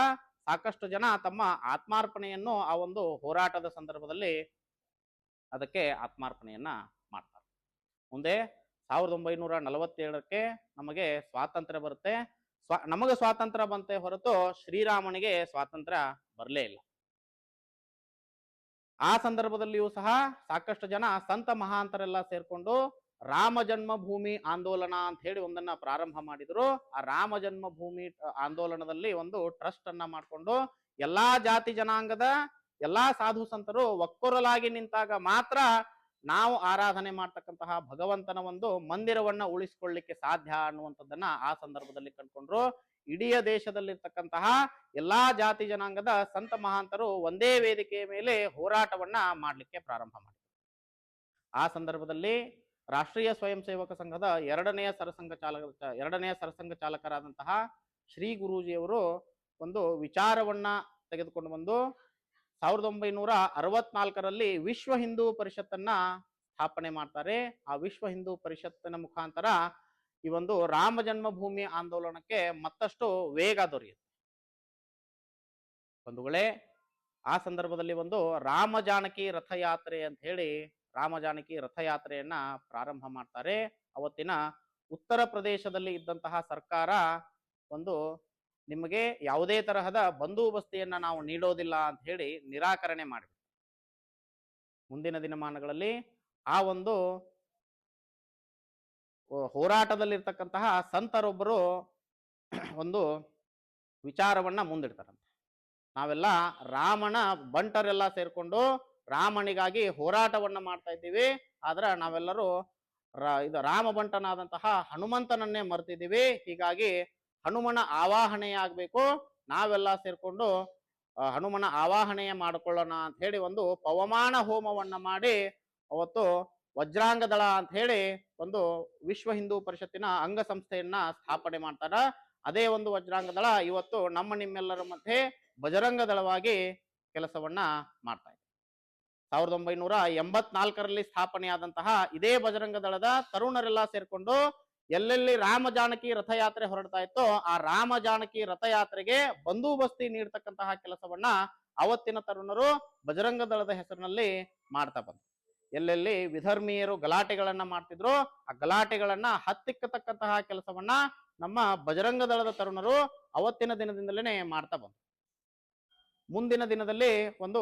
ಸಾಕಷ್ಟು ಜನ ತಮ್ಮ ಆತ್ಮಾರ್ಪಣೆಯನ್ನು ಆ ಒಂದು ಹೋರಾಟದ ಸಂದರ್ಭದಲ್ಲಿ ಅದಕ್ಕೆ ಆತ್ಮಾರ್ಪಣೆಯನ್ನ ಮಾಡ್ತಾರೆ. ಮುಂದೆ 1947ಕ್ಕೆ ನಮಗೆ ಸ್ವಾತಂತ್ರ್ಯ ಬರುತ್ತೆ. ನಮಗೆ ಸ್ವಾತಂತ್ರ್ಯ ಬಂತೆ ಹೊರತು ಶ್ರೀರಾಮನಿಗೆ ಸ್ವಾತಂತ್ರ್ಯ ಬರಲೇ ಇಲ್ಲ. ಆ ಸಂದರ್ಭದಲ್ಲಿಯೂ ಸಹ ಸಾಕಷ್ಟು ಜನ ಸಂತ ಮಹಾಂತರೆಲ್ಲ ಸೇರ್ಕೊಂಡು ರಾಮ ಜನ್ಮಭೂಮಿ ಆಂದೋಲನ ಅಂತ ಹೇಳಿ ಒಂದನ್ನ ಪ್ರಾರಂಭ ಮಾಡಿದ್ರು. ಆ ರಾಮ ಜನ್ಮಭೂಮಿ ಆಂದೋಲನದಲ್ಲಿ ಒಂದು ಟ್ರಸ್ಟ್ ಅನ್ನ ಮಾಡಿಕೊಂಡು ಎಲ್ಲಾ ಜಾತಿ ಜನಾಂಗದ ಎಲ್ಲಾ ಸಾಧು ಸಂತರು ಒಕ್ಕೊರಲಾಗಿ ನಿಂತಾಗ ಮಾತ್ರ ನಾವು ಆರಾಧನೆ ಮಾಡ್ತಕ್ಕಂತಹ ಭಗವಂತನ ಒಂದು ಮಂದಿರವನ್ನ ಉಳಿಸಿಕೊಳ್ಳಿಕ್ಕೆ ಸಾಧ್ಯ ಅನ್ನುವಂಥದ್ದನ್ನ ಆ ಸಂದರ್ಭದಲ್ಲಿ ಕಂಡುಕೊಂಡ್ರು. ಇಡೀ ದೇಶದಲ್ಲಿರ್ತಕ್ಕಂತಹ ಎಲ್ಲಾ ಜಾತಿ ಜನಾಂಗದ ಸಂತ ಮಹಾಂತರು ಒಂದೇ ವೇದಿಕೆಯ ಮೇಲೆ ಹೋರಾಟವನ್ನ ಮಾಡಲಿಕ್ಕೆ ಪ್ರಾರಂಭ ಮಾಡಿದರು. ಆ ಸಂದರ್ಭದಲ್ಲಿ ರಾಷ್ಟ್ರೀಯ ಸ್ವಯಂ ಸೇವಕ ಸಂಘದ ಎರಡನೆಯ ಸರಸಂಘ ಚಾಲಕರಾದಂತಹ ಶ್ರೀ ಗುರೂಜಿಯವರು ಒಂದು ವಿಚಾರವನ್ನ ತೆಗೆದುಕೊಂಡು ಬಂದು 1964ರಲ್ಲಿ ವಿಶ್ವ ಹಿಂದೂ ಪರಿಷತ್ತನ್ನ ಸ್ಥಾಪನೆ ಮಾಡ್ತಾರೆ. ಆ ವಿಶ್ವ ಹಿಂದೂ ಪರಿಷತ್ತಿನ ಮುಖಾಂತರ ಈ ಒಂದು ರಾಮ ಜನ್ಮಭೂಮಿ ಆಂದೋಲನಕ್ಕೆ ಮತ್ತಷ್ಟು ವೇಗ ದೊರೆಯುತ್ತೆ. ಬಂಧುಗಳೇ, ಆ ಸಂದರ್ಭದಲ್ಲಿ ಒಂದು ರಾಮ ಜಾನಕಿ ರಥಯಾತ್ರೆ ಅಂತ ಹೇಳಿ ರಾಮ ಜಾನಕಿ ರಥಯಾತ್ರೆಯನ್ನ ಪ್ರಾರಂಭ ಮಾಡ್ತಾರೆ. ಅವತ್ತಿನ ಉತ್ತರ ಪ್ರದೇಶದಲ್ಲಿ ಇದ್ದಂತಹ ಸರ್ಕಾರ ಒಂದು ನಿಮಗೆ ಯಾವುದೇ ತರಹದ ಬಂದೋಬಸ್ತಿಯನ್ನ ನಾವು ನೀಡೋದಿಲ್ಲ ಅಂತ ಹೇಳಿ ನಿರಾಕರಣೆ ಮಾಡಿದ್ರು. ಮುಂದಿನ ದಿನಮಾನಗಳಲ್ಲಿ ಆ ಒಂದು ಹೋರಾಟದಲ್ಲಿರ್ತಕ್ಕಂತಹ ಸಂತರೊಬ್ಬರು ಒಂದು ವಿಚಾರವನ್ನ ಮುಂದಿಡ್ತಾರಂತೆ. ನಾವೆಲ್ಲ ರಾಮನ ಬಂಟರೆಲ್ಲ ಸೇರ್ಕೊಂಡು ರಾಮನಿಗಾಗಿ ಹೋರಾಟವನ್ನ ಮಾಡ್ತಾ ಇದ್ದೀವಿ, ಆದ್ರೆ ನಾವೆಲ್ಲರೂ ಇದು ರಾಮ ಬಂಟನಾದಂತಹ ಹನುಮಂತನನ್ನೇ ಮರ್ತಿದ್ದೀವಿ. ಹೀಗಾಗಿ ಹನುಮನ ಆವಾಹನೆಯಾಗಬೇಕು, ನಾವೆಲ್ಲ ಸೇರ್ಕೊಂಡು ಹನುಮನ ಆವಾಹನೆಯ ಮಾಡಿಕೊಳ್ಳೋಣ ಅಂತ ಹೇಳಿ ಒಂದು ಪವಮಾನ ಹೋಮವನ್ನ ಮಾಡಿ ಅವತ್ತು ವಜ್ರಾಂಗ ದಳ ಅಂತ ಹೇಳಿ ಒಂದು ವಿಶ್ವ ಹಿಂದೂ ಪರಿಷತ್ತಿನ ಅಂಗಸಂಸ್ಥೆಯನ್ನ ಸ್ಥಾಪನೆ ಮಾಡ್ತಾರ. ಅದೇ ಒಂದು ವಜ್ರಾಂಗ ದಳ ಇವತ್ತು ನಮ್ಮ ನಿಮ್ಮೆಲ್ಲರ ಮಧ್ಯೆ ಬಜರಂಗ ದಳವಾಗಿ ಕೆಲಸವನ್ನ ಮಾಡ್ತಾ ಇದೆ. 1984ರಲ್ಲಿ ಸ್ಥಾಪನೆಯಾದಂತಹ ಇದೇ ಬಜರಂಗ ದಳದ ತರುಣರೆಲ್ಲ ಸೇರ್ಕೊಂಡು ಎಲ್ಲೆಲ್ಲಿ ರಾಮ ಜಾನಕಿ ರಥಯಾತ್ರೆ ಹೊರಡ್ತಾ ಇತ್ತೋ ಆ ರಾಮ ಜಾನಕಿ ರಥಯಾತ್ರೆಗೆ ಬಂದೋಬಸ್ತಿ ನೀಡ್ತಕ್ಕಂತಹ ಕೆಲಸವನ್ನ ಅವತ್ತಿನ ತರುಣರು ಬಜರಂಗ ದಳದ ಹೆಸರಿನಲ್ಲಿ ಮಾಡ್ತಾ ಬಂದ್ರು. ಎಲ್ಲೆಲ್ಲಿ ವಿಧರ್ಮೀಯರು ಗಲಾಟೆಗಳನ್ನ ಮಾಡ್ತಿದ್ರು ಆ ಗಲಾಟೆಗಳನ್ನ ಹತ್ತಿಕ್ಕತಕ್ಕಂತಹ ಕೆಲಸವನ್ನ ನಮ್ಮ ಬಜರಂಗ ದಳದ ತರುಣರು ಅವತ್ತಿನ ದಿನದಿಂದಲೇ ಮಾಡ್ತಾ ಬಂದ್ರು. ಮುಂದಿನ ದಿನದಲ್ಲಿ ಒಂದು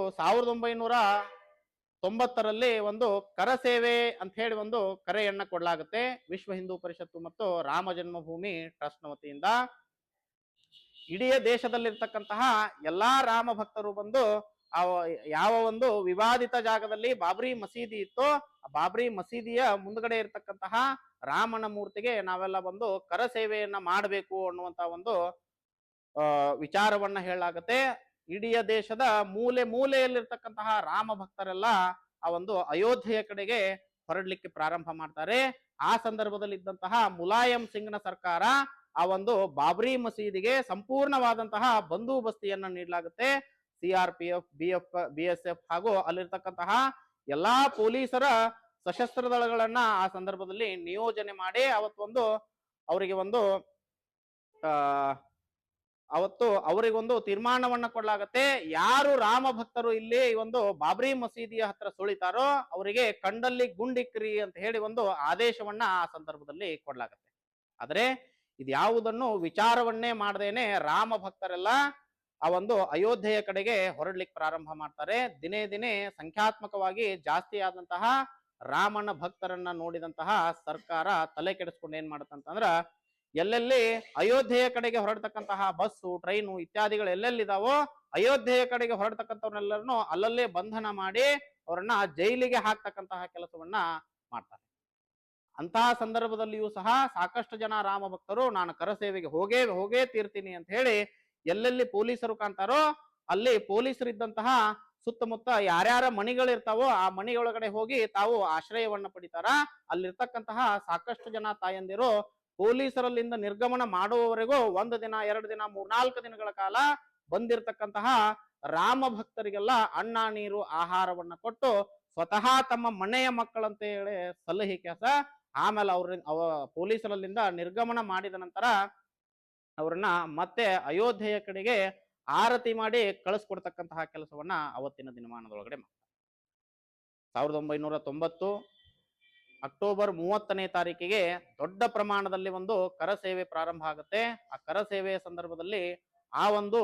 1990ರಲ್ಲಿ ಒಂದು ಕರಸೇವೆ ಅಂತ ಹೇಳಿ ಒಂದು ಕರೆಯನ್ನ ಕೊಡಲಾಗುತ್ತೆ ವಿಶ್ವ ಹಿಂದೂ ಪರಿಷತ್ತು ಮತ್ತು ರಾಮ ಜನ್ಮಭೂಮಿ ಟ್ರಸ್ಟ್ ನ ವತಿಯಿಂದ. ಇಡೀ ದೇಶದಲ್ಲಿರ್ತಕ್ಕಂತಹ ಎಲ್ಲಾ ರಾಮ ಭಕ್ತರು ಬಂದು ಯಾವ ಒಂದು ವಿವಾದಿತ ಜಾಗದಲ್ಲಿ ಬಾಬ್ರಿ ಮಸೀದಿ ಇತ್ತೋ ಆ ಬಾಬ್ರಿ ಮಸೀದಿಯ ಮುಂದ್ಗಡೆ ಇರತಕ್ಕಂತಹ ರಾಮನ ಮೂರ್ತಿಗೆ ನಾವೆಲ್ಲ ಬಂದು ಕರಸೇವೆಯನ್ನ ಮಾಡಬೇಕು ಅನ್ನುವಂತ ಒಂದು ವಿಚಾರವನ್ನ ಹೇಳಲಾಗುತ್ತೆ. ಇಡೀ ದೇಶದ ಮೂಲೆ ಮೂಲೆಯಲ್ಲಿರ್ತಕ್ಕಂತಹ ರಾಮ ಭಕ್ತರೆಲ್ಲ ಆ ಒಂದು ಅಯೋಧ್ಯೆಯ ಕಡೆಗೆ ಹೊರಡ್ಲಿಕ್ಕೆ ಪ್ರಾರಂಭ ಮಾಡ್ತಾರೆ. ಆ ಸಂದರ್ಭದಲ್ಲಿ ಇದ್ದಂತಹ ಮುಲಾಯಂ ಸಿಂಗ್ನ ಸರ್ಕಾರ ಆ ಒಂದು ಬಾಬ್ರಿ ಮಸೀದಿಗೆ ಸಂಪೂರ್ಣವಾದಂತಹ ಬಂದೋಬಸ್ತಿಯನ್ನ ನೀಡಲಾಗುತ್ತೆ. CRPF, BSF ಹಾಗೂ ಅಲ್ಲಿರ್ತಕ್ಕಂತಹ ಎಲ್ಲಾ ಪೊಲೀಸರ ಸಶಸ್ತ್ರ ದಳಗಳನ್ನ ಆ ಸಂದರ್ಭದಲ್ಲಿ ನಿಯೋಜನೆ ಮಾಡಿ ಅವರಿಗೊಂದು ತೀರ್ಮಾನವನ್ನ ಕೊಡಲಾಗುತ್ತೆ. ಯಾರು ರಾಮ ಭಕ್ತರು ಇಲ್ಲಿ ಒಂದು ಬಾಬ್ರಿ ಮಸೀದಿಯ ಹತ್ರ ಸುಳಿತಾರೋ ಅವರಿಗೆ ಕಂಡಲ್ಲಿ ಗುಂಡಿಕ್ರಿ ಅಂತ ಹೇಳಿ ಒಂದು ಆದೇಶವನ್ನ ಆ ಸಂದರ್ಭದಲ್ಲಿ ಕೊಡಲಾಗುತ್ತೆ. ಆದ್ರೆ ಇದ್ಯಾವುದನ್ನು ವಿಚಾರವನ್ನೇ ಮಾಡದೇನೆ ರಾಮ ಭಕ್ತರೆಲ್ಲ ಆ ಒಂದು ಅಯೋಧ್ಯೆಯ ಕಡೆಗೆ ಹೊರಡ್ಲಿಕ್ಕೆ ಪ್ರಾರಂಭ ಮಾಡ್ತಾರೆ. ದಿನೇ ದಿನೇ ಸಂಖ್ಯಾತ್ಮಕವಾಗಿ ಜಾಸ್ತಿ ಆದಂತಹ ರಾಮನ ಭಕ್ತರನ್ನ ನೋಡಿದಂತಹ ಸರ್ಕಾರ ತಲೆ ಕೆಡಿಸ್ಕೊಂಡು ಏನ್ ಮಾಡುತ್ತಂತಂದ್ರ ಎಲ್ಲೆಲ್ಲಿ ಅಯೋಧ್ಯೆಯ ಕಡೆಗೆ ಹೊರಡ್ತಕ್ಕಂತಹ ಬಸ್ಸು ಟ್ರೈನು ಇತ್ಯಾದಿಗಳು ಎಲ್ಲೆಲ್ಲಿದಾವೋ ಅಯೋಧ್ಯೆಯ ಕಡೆಗೆ ಹೊರಡ್ತಕ್ಕಂಥವ್ರನ್ನೆಲ್ಲರನ್ನು ಅಲ್ಲಲ್ಲೇ ಬಂಧನ ಮಾಡಿ ಅವರನ್ನ ಜೈಲಿಗೆ ಹಾಕ್ತಕ್ಕಂತಹ ಕೆಲಸವನ್ನ ಮಾಡ್ತಾರೆ. ಅಂತಹ ಸಂದರ್ಭದಲ್ಲಿಯೂ ಸಹ ಸಾಕಷ್ಟು ಜನ ರಾಮ ಭಕ್ತರು ನಾನು ಕರಸೇವೆಗೆ ಹೋಗೇ ತೀರ್ತೀನಿ ಅಂತ ಹೇಳಿ ಎಲ್ಲೆಲ್ಲಿ ಪೊಲೀಸರು ಕಾಣ್ತಾರೋ ಅಲ್ಲಿ ಪೊಲೀಸರಿದ್ದಂತಹ ಸುತ್ತಮುತ್ತ ಯಾರ್ಯಾರ ಮಣಿಗಳಿರ್ತಾವೋ ಆ ಮಣಿಯೊಳಗಡೆ ಹೋಗಿ ತಾವು ಆಶ್ರಯವನ್ನ ಪಡಿತಾರ. ಅಲ್ಲಿರ್ತಕ್ಕಂತಹ ಸಾಕಷ್ಟು ಜನ ತಾಯಂದಿರು ಪೊಲೀಸರಲ್ಲಿಂದ ನಿರ್ಗಮನ ಮಾಡುವವರೆಗೂ 1 ದಿನ 2 ದಿನ 3-4 ದಿನಗಳ ಕಾಲ ಬಂದಿರತಕ್ಕಂತಹ ರಾಮ ಭಕ್ತರಿಗೆಲ್ಲ ಅನ್ನ ನೀರು ಆಹಾರವನ್ನ ಕೊಟ್ಟು ಸ್ವತಃ ತಮ್ಮ ಮನೆಯ ಮಕ್ಕಳಂತ ಹೇಳಿ ಸಲಹೆ ಕೆಲಸ ಆಮೇಲೆ ಪೊಲೀಸರಲ್ಲಿಂದ ನಿರ್ಗಮನ ಮಾಡಿದ ನಂತರ ಅವ್ರನ್ನ ಮತ್ತೆ ಅಯೋಧ್ಯೆಯ ಕಡೆಗೆ ಆರತಿ ಮಾಡಿ ಕಳಿಸ್ಕೊಡ್ತಕ್ಕಂತಹ ಕೆಲಸವನ್ನ ಅವತ್ತಿನ ದಿನಮಾನದೊಳಗಡೆ ಮಾಡ್ತಾರೆ. 1990 ಅಕ್ಟೋಬರ್ 30ನೇ ತಾರೀಕಿಗೆ ದೊಡ್ಡ ಪ್ರಮಾಣದಲ್ಲಿ ಒಂದು ಕರಸೇವೆ ಪ್ರಾರಂಭ ಆಗುತ್ತೆ. ಆ ಕರಸೇವೆಯ ಸಂದರ್ಭದಲ್ಲಿ ಆ ಒಂದು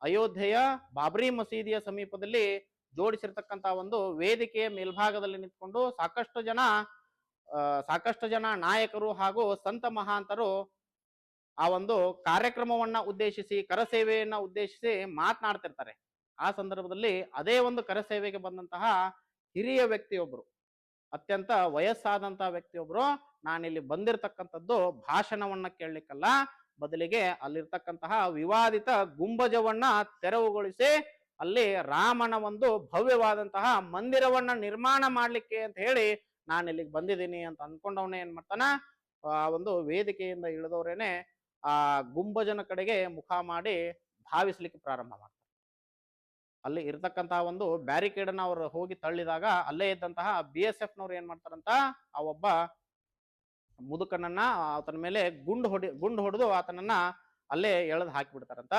ಅಯೋಧ್ಯೆಯ ಬಾಬ್ರಿ ಮಸೀದಿಯ ಸಮೀಪದಲ್ಲಿ ಜೋಡಿಸಿರ್ತಕ್ಕಂತ ಒಂದು ವೇದಿಕೆಯ ಮೇಲ್ಭಾಗದಲ್ಲಿ ನಿಂತ್ಕೊಂಡು ಸಾಕಷ್ಟು ಜನ ನಾಯಕರು ಹಾಗೂ ಸಂತ ಮಹಾಂತರು ಆ ಒಂದು ಕಾರ್ಯಕ್ರಮವನ್ನ ಉದ್ದೇಶಿಸಿ, ಕರಸೇವೆಯನ್ನ ಉದ್ದೇಶಿಸಿ ಮಾತನಾಡ್ತಿರ್ತಾರೆ. ಆ ಸಂದರ್ಭದಲ್ಲಿ ಅದೇ ಒಂದು ಕರಸೇವೆಗೆ ಬಂದಂತಹ ಹಿರಿಯ ವ್ಯಕ್ತಿಯೊಬ್ರು, ಅತ್ಯಂತ ವಯಸ್ಸಾದಂತಹ ವ್ಯಕ್ತಿಯೊಬ್ರು, ನಾನಿಲ್ಲಿ ಬಂದಿರತಕ್ಕಂಥದ್ದು ಭಾಷಣವನ್ನ ಕೇಳಲಿಕ್ಕಲ್ಲ, ಬದಲಿಗೆ ಅಲ್ಲಿರ್ತಕ್ಕಂತಹ ವಿವಾದಿತ ಗುಂಬಜವನ್ನ ತೆರವುಗೊಳಿಸಿ ಅಲ್ಲಿ ರಾಮನ ಒಂದು ಭವ್ಯವಾದಂತಹ ಮಂದಿರವನ್ನ ನಿರ್ಮಾಣ ಮಾಡ್ಲಿಕ್ಕೆ ಅಂತ ಹೇಳಿ ನಾನು ಇಲ್ಲಿಗೆ ಬಂದಿದ್ದೀನಿ ಅಂತ ಅನ್ಕೊಂಡವನೇ ಏನ್ ಮಾಡ್ತಾನ, ಆ ಒಂದು ವೇದಿಕೆಯಿಂದ ಇಳಿದವರೇನೆ ಆ ಗುಂಬಜನ ಕಡೆಗೆ ಮುಖ ಮಾಡಿ ಧಾವಿಸ್ಲಿಕ್ಕೆ ಪ್ರಾರಂಭ ಮಾಡ್ತಾರೆ. ಅಲ್ಲಿ ಇರ್ತಕ್ಕಂತಹ ಒಂದು ಬ್ಯಾರಿಕೇಡ್ ಅನ್ನ ಅವರು ಹೋಗಿ ತಳ್ಳಿದಾಗ ಅಲ್ಲೇ ಇದ್ದಂತಹ BSF ನವ್ರು ಏನ್ ಮಾಡ್ತಾರಂತ, ಆ ಒಬ್ಬ ಮುದುಕನನ್ನ ಆತನ ಮೇಲೆ ಗುಂಡು ಹೊಡೆದು ಆತನನ್ನ ಅಲ್ಲೇ ಎಳೆದು ಹಾಕಿಬಿಡ್ತಾರಂತ.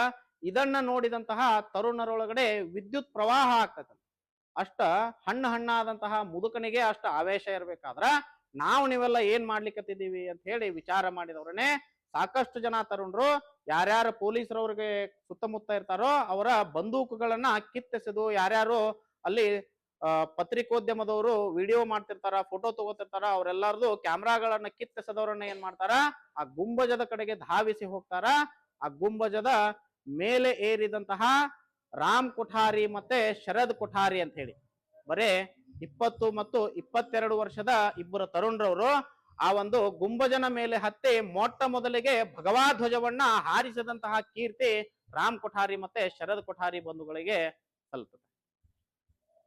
ಇದನ್ನ ನೋಡಿದಂತಹ ತರುಣರೊಳಗಡೆ ವಿದ್ಯುತ್ ಪ್ರವಾಹ ಆಗ್ತದೆ. ಅಷ್ಟ ಹಣ್ಣಾದಂತಹ ಮುದುಕನಿಗೆ ಅಷ್ಟ ಆವೇಶ ಇರ್ಬೇಕಾದ್ರ ನಾವು ನೀವೆಲ್ಲ ಏನ್ ಮಾಡ್ಲಿಕ್ಕತ್ತಿದ್ದೀವಿ ಅಂತ ಹೇಳಿ ವಿಚಾರ ಮಾಡಿದವ್ರನ್ನೇ ಸಾಕಷ್ಟು ಜನ ತರುಣರು ಯಾರ್ಯಾರು ಪೊಲೀಸರವ್ರಿಗೆ ಸುತ್ತಮುತ್ತ ಇರ್ತಾರೋ ಅವರ ಬಂದೂಕುಗಳನ್ನ ಕಿತ್ತೆಸೆದು, ಯಾರ್ಯಾರು ಅಲ್ಲಿ ಪತ್ರಿಕೋದ್ಯಮದವರು ವಿಡಿಯೋ ಮಾಡ್ತಿರ್ತಾರ, ಫೋಟೋ ತಗೋತಿರ್ತಾರ, ಅವರೆಲ್ಲಾರ್ದು ಕ್ಯಾಮ್ರಾಗಳನ್ನ ಕಿತ್ತೆಸೆದವ್ರನ್ನ ಏನ್ ಮಾಡ್ತಾರ, ಆ ಗುಂಬಜದ ಕಡೆಗೆ ಧಾವಿಸಿ ಹೋಗ್ತಾರ. ಆ ಗುಂಬಜದ ಮೇಲೆ ಏರಿದಂತಹ ರಾಮ್ ಕೊಠಾರಿ ಮತ್ತೆ ಶರದ್ ಕೊಠಾರಿ ಅಂತ ಹೇಳಿ ಬರೇ 20 ಮತ್ತು 22 ವರ್ಷದ ಇಬ್ಬರು ತರುಣರವರು ಆ ಒಂದು ಗುಂಬಜನ ಮೇಲೆ ಹತ್ತಿ ಮೊಟ್ಟ ಮೊದಲಿಗೆ ಭಗವಾ ಧ್ವಜವನ್ನ ಹಾರಿಸಿದಂತಹ ಕೀರ್ತಿ ರಾಮ್ ಕೊಠಾರಿ ಮತ್ತೆ ಶರದ್ ಕೊಠಾರಿ ಬಂಧುಗಳಿಗೆ ಸಲ್ತದೆ.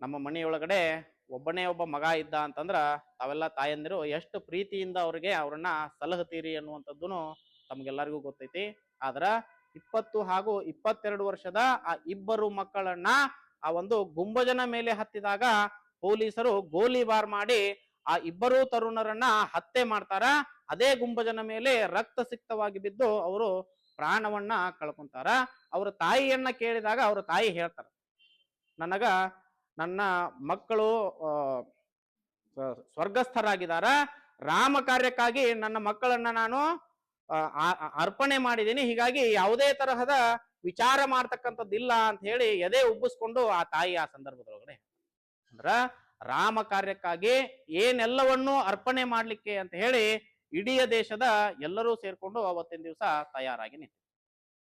ನಮ್ಮ ಮನೆಯೊಳಗಡೆ ಒಬ್ಬನೇ ಒಬ್ಬ ಮಗ ಇದ್ದ ಅಂತಂದ್ರ ತಾವೆಲ್ಲ ತಾಯಂದಿರು ಎಷ್ಟು ಪ್ರೀತಿಯಿಂದ ಅವ್ರನ್ನ ಸಲಹುತ್ತೀರಿ ಅನ್ನುವಂಥದ್ದು ತಮ್ಗೆಲ್ಲರಿಗೂ ಗೊತ್ತೈತಿ. ಆದ್ರ 20 ಹಾಗೂ 22 ವರ್ಷದ ಆ ಇಬ್ಬರು ಮಕ್ಕಳನ್ನ ಆ ಒಂದು ಗುಂಬಜನ ಮೇಲೆ ಹತ್ತಿದಾಗ ಪೊಲೀಸರು ಗೋಲಿಬಾರ್ ಮಾಡಿ ಆ ಇಬ್ಬರೂ ತರುಣರನ್ನ ಹತ್ಯೆ ಮಾಡ್ತಾರ. ಅದೇ ಗುಂಬಜನ ಮೇಲೆ ರಕ್ತ ಸಿಕ್ತವಾಗಿ ಬಿದ್ದು ಅವರು ಪ್ರಾಣವನ್ನ ಕಳ್ಕೊಂತಾರ. ಅವ್ರ ತಾಯಿಯನ್ನ ಕೇಳಿದಾಗ ಅವ್ರ ತಾಯಿ ಹೇಳ್ತಾರ, ನನ್ನ ಮಕ್ಕಳು ಸ್ವರ್ಗಸ್ಥರಾಗಿದ್ದಾರ, ರಾಮ ಕಾರ್ಯಕ್ಕಾಗಿ ನನ್ನ ಮಕ್ಕಳನ್ನ ನಾನು ಅರ್ಪಣೆ ಮಾಡಿದ್ದೀನಿ, ಹೀಗಾಗಿ ಯಾವುದೇ ತರಹದ ವಿಚಾರ ಮಾಡ್ತಕ್ಕಂಥದ್ದಿಲ್ಲ ಅಂತ ಹೇಳಿ ಎದೆ ಉಬ್ಬಿಸ್ಕೊಂಡು ಆ ತಾಯಿ ಆ ಸಂದರ್ಭದೊಳಗಡೆ ಅಂದ್ರ ರಾಮ ಕಾರ್ಯಕ್ಕಾಗಿ ಏನೆಲ್ಲವನ್ನೂ ಅರ್ಪಣೆ ಮಾಡ್ಲಿಕ್ಕೆ ಅಂತ ಹೇಳಿ ಇಡೀ ದೇಶದ ಎಲ್ಲರೂ ಸೇರ್ಕೊಂಡು ಅವತ್ತಿನ ದಿವಸ ತಯಾರಾಗಿ ನಿಂತು.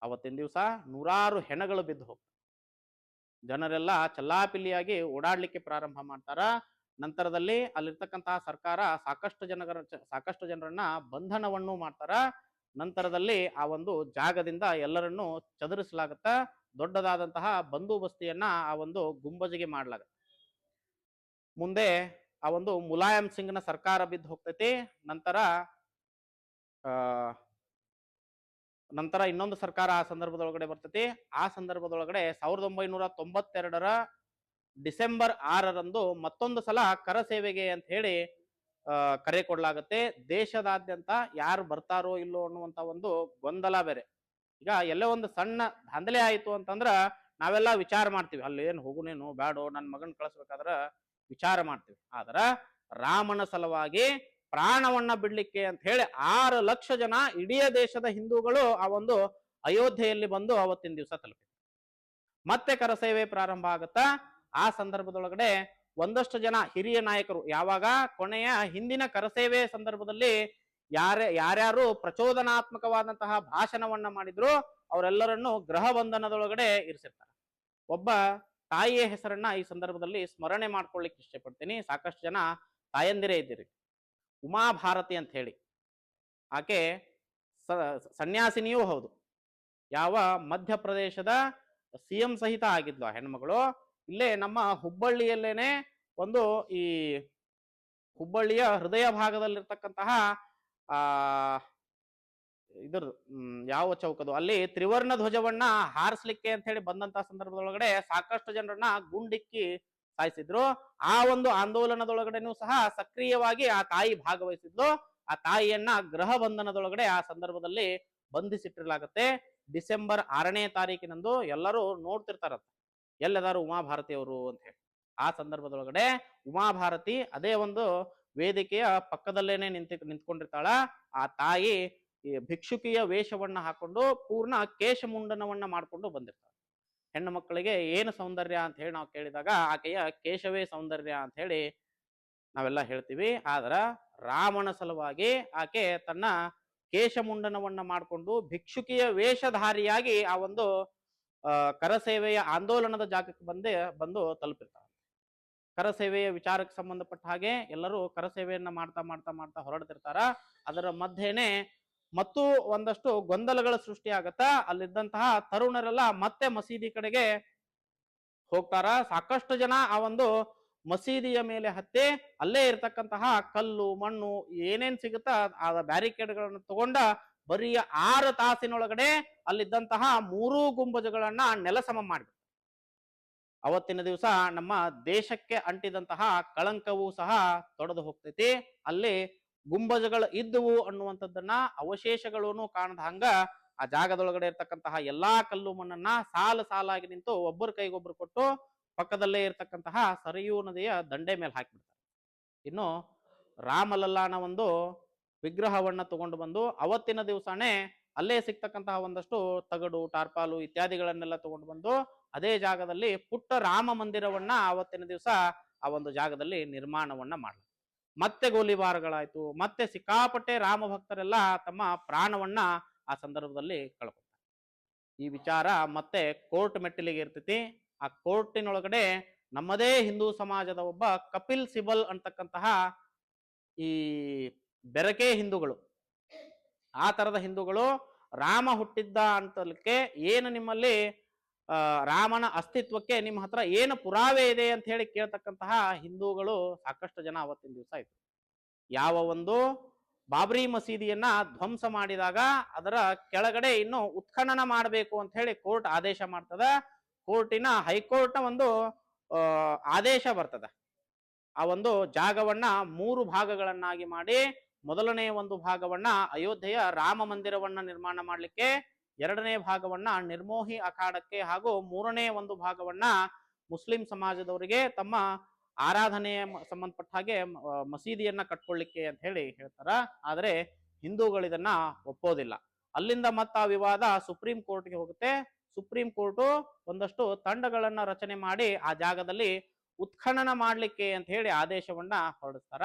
ಅವತ್ತಿನ ದಿವಸ ನೂರಾರು ಹೆಣಗಳು ಬಿದ್ದು ಹೋಗ್ತವೆ. ಜನರೆಲ್ಲ ಚಲ್ಲಾಪಿಲ್ಲಿಯಾಗಿ ಓಡಾಡ್ಲಿಕ್ಕೆ ಪ್ರಾರಂಭ ಮಾಡ್ತಾರ. ನಂತರದಲ್ಲಿ ಅಲ್ಲಿರ್ತಕ್ಕಂತಹ ಸರ್ಕಾರ ಸಾಕಷ್ಟು ಜನರನ್ನ ಬಂಧನವನ್ನು ಮಾಡ್ತಾರ. ನಂತರದಲ್ಲಿ ಆ ಒಂದು ಜಾಗದಿಂದ ಎಲ್ಲರನ್ನೂ ಚದುರಿಸಲಾಗತ್ತ. ದೊಡ್ಡದಾದಂತಹ ಬಂದೋಬಸ್ತಿಯನ್ನ ಆ ಒಂದು ಗುಂಬಜಿಗೆ ಮಾಡ್ಲಾಗತ್ತೆ. ಮುಂದೆ ಆ ಒಂದು ಮುಲಾಯಂ ಸಿಂಗ್ನ ಸರ್ಕಾರ ಬಿದ್ದು ಹೋಗ್ತೈತಿ. ನಂತರ ಇನ್ನೊಂದು ಸರ್ಕಾರ ಆ ಸಂದರ್ಭದೊಳಗಡೆ ಬರ್ತೈತಿ. ಆ ಸಂದರ್ಭದೊಳಗಡೆ 1992ರ ಡಿಸೆಂಬರ್ 6ರಂದು ಮತ್ತೊಂದು ಸಲ ಕರಸೇವೆಗೆ ಅಂತ ಹೇಳಿ ಕರೆ ಕೊಡ್ಲಾಗತ್ತೆ. ದೇಶದಾದ್ಯಂತ ಯಾರು ಬರ್ತಾರೋ ಇಲ್ಲೋ ಅನ್ನುವಂತ ಒಂದು ಗೊಂದಲ ಬೇರೆ. ಈಗ ಎಲ್ಲೋ ಒಂದು ಸಣ್ಣ ದಾಂಧಲೆ ಆಯ್ತು ಅಂತಂದ್ರ ನಾವೆಲ್ಲ ವಿಚಾರ ಮಾಡ್ತೀವಿ, ಅಲ್ಲಿ ಏನ್ ಹೋಗುನೇನು ಬ್ಯಾಡೋ, ನನ್ನ ಮಗನ್ ಕಳಿಸ್ಬೇಕಾದ್ರ ವಿಚಾರ ಮಾಡ್ತೀವಿ. ಆದ್ರ ರಾಮನ ಸಲುವಾಗಿ ಪ್ರಾಣವನ್ನ ಬಿಡ್ಲಿಕ್ಕೆ ಅಂತ ಹೇಳಿ 6 ಲಕ್ಷ ಜನ ಇಡೀ ದೇಶದ ಹಿಂದೂಗಳು ಆ ಒಂದು ಅಯೋಧ್ಯೆಯಲ್ಲಿ ಬಂದು ಅವತ್ತಿನ ದಿವಸ ತಲುಪಿದ್ರು. ಮತ್ತೆ ಕರಸೇವೆ ಪ್ರಾರಂಭ ಆಗತ್ತಾ. ಆ ಸಂದರ್ಭದೊಳಗಡೆ ಒಂದಷ್ಟು ಜನ ಹಿರಿಯ ನಾಯಕರು, ಯಾವಾಗ ಕೊನೆಯ ಹಿಂದಿನ ಕರಸೇವೆ ಸಂದರ್ಭದಲ್ಲಿ ಯಾರ್ಯಾರು ಪ್ರಚೋದನಾತ್ಮಕವಾದಂತಹ ಭಾಷಣವನ್ನ ಮಾಡಿದ್ರು ಅವರೆಲ್ಲರನ್ನು ಗೃಹ ಬಂಧನದೊಳಗಡೆ ಇರಿಸಿರ್ತಾರೆ. ಒಬ್ಬ ತಾಯಿಯ ಹೆಸರನ್ನ ಈ ಸಂದರ್ಭದಲ್ಲಿ ಸ್ಮರಣೆ ಮಾಡ್ಕೊಳ್ಳಿಕ್ಕೆ ಇಷ್ಟಪಡ್ತೀನಿ. ಸಾಕಷ್ಟು ಜನ ತಾಯಂದಿರೇ ಇದ್ದೀರಿ. ಉಮಾಭಾರತಿ ಅಂತ ಹೇಳಿ ಆಕೆ ಸನ್ಯಾಸಿನಿಯೂ ಹೌದು. ಯಾವ ಮಧ್ಯಪ್ರದೇಶದ CM ಸಹಿತ ಆಗಿದ್ಲು ಆ ಹೆಣ್ಮಗಳು. ಇಲ್ಲೇ ನಮ್ಮ ಹುಬ್ಬಳ್ಳಿಯಲ್ಲೇನೆ ಒಂದು ಈ ಹುಬ್ಬಳ್ಳಿಯ ಹೃದಯ ಭಾಗದಲ್ಲಿರ್ತಕ್ಕಂತಹ ಇದ್ರ ಯಾವ ಚೌಕದು ಅಲ್ಲಿ ತ್ರಿವರ್ಣ ಧ್ವಜವನ್ನ ಹಾರಿಸ್ಲಿಕ್ಕೆ ಅಂತ ಹೇಳಿ ಬಂದಂತಹ ಸಂದರ್ಭದೊಳಗಡೆ ಸಾಕಷ್ಟು ಜನರನ್ನ ಗುಂಡಿಕ್ಕಿ ಸಾಯಿಸಿದ್ರು. ಆ ಒಂದು ಆಂದೋಲನದೊಳಗಡೆನೂ ಸಹ ಸಕ್ರಿಯವಾಗಿ ಆ ತಾಯಿ ಭಾಗವಹಿಸಿದ್ಲು. ಆ ತಾಯಿಯನ್ನ ಗೃಹ ಬಂಧನದೊಳಗಡೆ ಆ ಸಂದರ್ಭದಲ್ಲಿ ಬಂಧಿಸಿಟ್ಟಿರಲಾಗತ್ತೆ. ಡಿಸೆಂಬರ್ 6ನೇ ತಾರೀಕಿನಂದು ಎಲ್ಲರೂ ನೋಡ್ತಿರ್ತಾರಂತೆ, ಎಲ್ಲದಾರು ಉಮಾಭಾರತಿ ಅವರು ಅಂತ ಹೇಳಿ. ಆ ಸಂದರ್ಭದೊಳಗಡೆ ಉಮಾಭಾರತಿ ಅದೇ ಒಂದು ವೇದಿಕೆಯ ಪಕ್ಕದಲ್ಲೇನೆ ನಿಂತ್ಕೊಂಡಿರ್ತಾಳ. ಆ ತಾಯಿ ಈ ಭಿಕ್ಷುಕಿಯ ವೇಷವನ್ನ ಹಾಕೊಂಡು ಪೂರ್ಣ ಕೇಶಮುಂಡನವನ್ನ ಮಾಡ್ಕೊಂಡು ಬಂದಿರ್ತಾಳೆ. ಹೆಣ್ಣು ಮಕ್ಕಳಿಗೆ ಏನು ಸೌಂದರ್ಯ ಅಂತ ಹೇಳಿ ನಾವು ಕೇಳಿದಾಗ ಆಕೆಯ ಕೇಶವೇ ಸೌಂದರ್ಯ ಅಂತ ಹೇಳಿ ನಾವೆಲ್ಲ ಹೇಳ್ತೀವಿ. ಆದ್ರ ರಾಮನ ಸಲುವಾಗಿ ಆಕೆ ತನ್ನ ಕೇಶಮುಂಡನವನ್ನ ಮಾಡಿಕೊಂಡು ಭಿಕ್ಷುಕಿಯ ವೇಷಧಾರಿಯಾಗಿ ಆ ಒಂದು ಕರಸೇವೆಯ ಆಂದೋಲನದ ಜಾಗಕ್ಕೆ ಬಂದು ತಲುಪಿರ್ತಾಳೆ. ಕರಸೇವೆಯ ವಿಚಾರಕ್ಕೆ ಸಂಬಂಧಪಟ್ಟ ಹಾಗೆ ಎಲ್ಲರೂ ಕರಸೇವೆಯನ್ನ ಮಾಡ್ತಾ ಮಾಡ್ತಾ ಮಾಡ್ತಾ ಹೊರಡ್ತಿರ್ತಾರ. ಅದರ ಮಧ್ಯೆನೆ ಮತ್ತು ಒಂದಷ್ಟು ಗೊಂದಲಗಳ ಸೃಷ್ಟಿ ಆಗತ್ತಾ. ಅಲ್ಲಿದ್ದಂತಹ ತರುಣರೆಲ್ಲ ಮತ್ತೆ ಮಸೀದಿ ಕಡೆಗೆ ಹೋಗ್ತಾರ. ಸಾಕಷ್ಟು ಜನ ಆ ಒಂದು ಮಸೀದಿಯ ಮೇಲೆ ಹತ್ತಿ ಅಲ್ಲೇ ಇರ್ತಕ್ಕಂತಹ ಕಲ್ಲು ಮಣ್ಣು ಏನೇನ್ ಸಿಗುತ್ತಾ ಆ ಬ್ಯಾರಿಕೇಡ್ಗಳನ್ನು ತಗೊಂಡ ಬರೀ 6 ತಾಸಿನೊಳಗಡೆ ಅಲ್ಲಿದ್ದಂತಹ 3 ಗುಂಬಜುಗಳನ್ನ ನೆಲಸಮ ಮಾಡಿಬಿಡ್ತಾರೆ. ಅವತ್ತಿನ ದಿವಸ ನಮ್ಮ ದೇಶಕ್ಕೆ ಅಂಟಿದಂತಹ ಕಳಂಕವೂ ಸಹ ತೊಡೆದು ಹೋಗ್ತೈತಿ. ಅಲ್ಲಿ ಗುಂಬಜಗಳು ಇದ್ದುವು ಅನ್ನುವಂಥದ್ದನ್ನ ಅವಶೇಷಗಳನ್ನು ಕಾಣದ ಹಂಗ ಆ ಜಾಗದೊಳಗಡೆ ಇರ್ತಕ್ಕಂತಹ ಎಲ್ಲಾ ಕಲ್ಲು ಮಣ್ಣನ್ನ ಸಾಲು ಸಾಲಾಗಿ ನಿಂತು ಒಬ್ಬರ ಕೈಗೊಬ್ಬರು ಕೊಟ್ಟು ಪಕ್ಕದಲ್ಲೇ ಇರ್ತಕ್ಕಂತಹ ಸರಿಯೂ ನದಿಯ ದಂಡೆ ಮೇಲೆ ಹಾಕಿಬಿಡ್ತಾರೆ. ಇನ್ನು ರಾಮಲಲ್ಲಾನ ಒಂದು ವಿಗ್ರಹವನ್ನ ತಗೊಂಡು ಬಂದು ಅವತ್ತಿನ ದಿವಸನೇ ಅಲ್ಲೇ ಸಿಗ್ತಕ್ಕಂತಹ ಒಂದಷ್ಟು ತಗಡು ಟಾರ್ಪಾಲು ಇತ್ಯಾದಿಗಳನ್ನೆಲ್ಲ ತಗೊಂಡು ಬಂದು ಅದೇ ಜಾಗದಲ್ಲಿ ಪುಟ್ಟ ರಾಮ ಮಂದಿರವನ್ನ ಅವತ್ತಿನ ದಿವಸ ಆ ಒಂದು ಜಾಗದಲ್ಲಿ ನಿರ್ಮಾಣವನ್ನ ಮಾಡಲಾಗಿದೆ. ಮತ್ತೆ ಗೋಲಿಬಾರ್ಗಳಾಯ್ತು. ಮತ್ತೆ ಸಿಕ್ಕಾಪಟ್ಟೆ ರಾಮ ಭಕ್ತರೆಲ್ಲ ತಮ್ಮ ಪ್ರಾಣವನ್ನ ಆ ಸಂದರ್ಭದಲ್ಲಿ ಕಳ್ಕೊತಾರೆ. ಈ ವಿಚಾರ ಮತ್ತೆ ಕೋರ್ಟ್ ಮೆಟ್ಟಿಲಿಗೆ ಇರ್ತೈತಿ. ಆ ಕೋರ್ಟಿನೊಳಗಡೆ ನಮ್ಮದೇ ಹಿಂದೂ ಸಮಾಜದ ಒಬ್ಬ ಕಪಿಲ್ ಸಿಬಲ್ ಅಂತಕ್ಕಂತಹ ಈ ಬೆರಕೆ ಹಿಂದೂಗಳು, ಆ ತರದ ಹಿಂದೂಗಳು ರಾಮ ಹುಟ್ಟಿದ್ದ ಅಂತಲಿಕ್ಕೆ ಏನು ನಿಮ್ಮಲ್ಲಿ ರಾಮನ ಅಸ್ತಿತ್ವಕ್ಕೆ ನಿಮ್ಮ ಹತ್ರ ಏನು ಪುರಾವೆ ಇದೆ ಅಂತ ಹೇಳಿ ಕೇಳ್ತಕ್ಕಂತಹ ಹಿಂದೂಗಳು ಸಾಕಷ್ಟು ಜನ ಅವತ್ತಿನ ದಿವಸ ಇತ್ತು. ಯಾವ ಒಂದು ಬಾಬ್ರಿ ಮಸೀದಿಯನ್ನ ಧ್ವಂಸ ಮಾಡಿದಾಗ ಅದರ ಕೆಳಗಡೆ ಇನ್ನು ಉತ್ಖನನ ಮಾಡಬೇಕು ಅಂತ ಹೇಳಿ ಕೋರ್ಟ್ ಆದೇಶ ಮಾಡ್ತದ. ಕೋರ್ಟಿನ ಹೈಕೋರ್ಟ್ನ ಒಂದು ಆದೇಶ ಬರ್ತದ. ಆ ಒಂದು ಜಾಗವನ್ನ 3 ಭಾಗಗಳನ್ನಾಗಿ ಮಾಡಿ ಮೊದಲನೇ ಒಂದು ಭಾಗವನ್ನ ಅಯೋಧ್ಯೆಯ ರಾಮ ಮಂದಿರವನ್ನ ನಿರ್ಮಾಣ ಮಾಡಲಿಕ್ಕೆ, ಎರಡನೇ ಭಾಗವನ್ನ ನಿರ್ಮೋಹಿ ಅಖಾಡಕ್ಕೆ ಹಾಗೂ ಮೂರನೇ ಒಂದು ಭಾಗವನ್ನ ಮುಸ್ಲಿಂ ಸಮಾಜದವರಿಗೆ ತಮ್ಮ ಆರಾಧನೆಯ ಸಂಬಂಧಪಟ್ಟ ಹಾಗೆ ಮಸೀದಿಯನ್ನ ಕಟ್ಕೊಳ್ಳಿಕ್ಕೆ ಅಂತ ಹೇಳಿ ಹೇಳ್ತಾರ. ಆದರೆ ಹಿಂದೂಗಳು ಇದನ್ನ ಒಪ್ಪೋದಿಲ್ಲ. ಅಲ್ಲಿಂದ ಮತ್ತ ಆ ವಿವಾದ ಸುಪ್ರೀಂ ಕೋರ್ಟ್ಗೆ ಹೋಗುತ್ತೆ. ಸುಪ್ರೀಂ ಕೋರ್ಟು ಒಂದಷ್ಟು ತಂಡಗಳನ್ನ ರಚನೆ ಮಾಡಿ ಆ ಜಾಗದಲ್ಲಿ ಉತ್ಖನನ ಮಾಡ್ಲಿಕ್ಕೆ ಅಂತ ಹೇಳಿ ಆದೇಶವನ್ನ ಹೊರಡಿಸ್ತಾರ.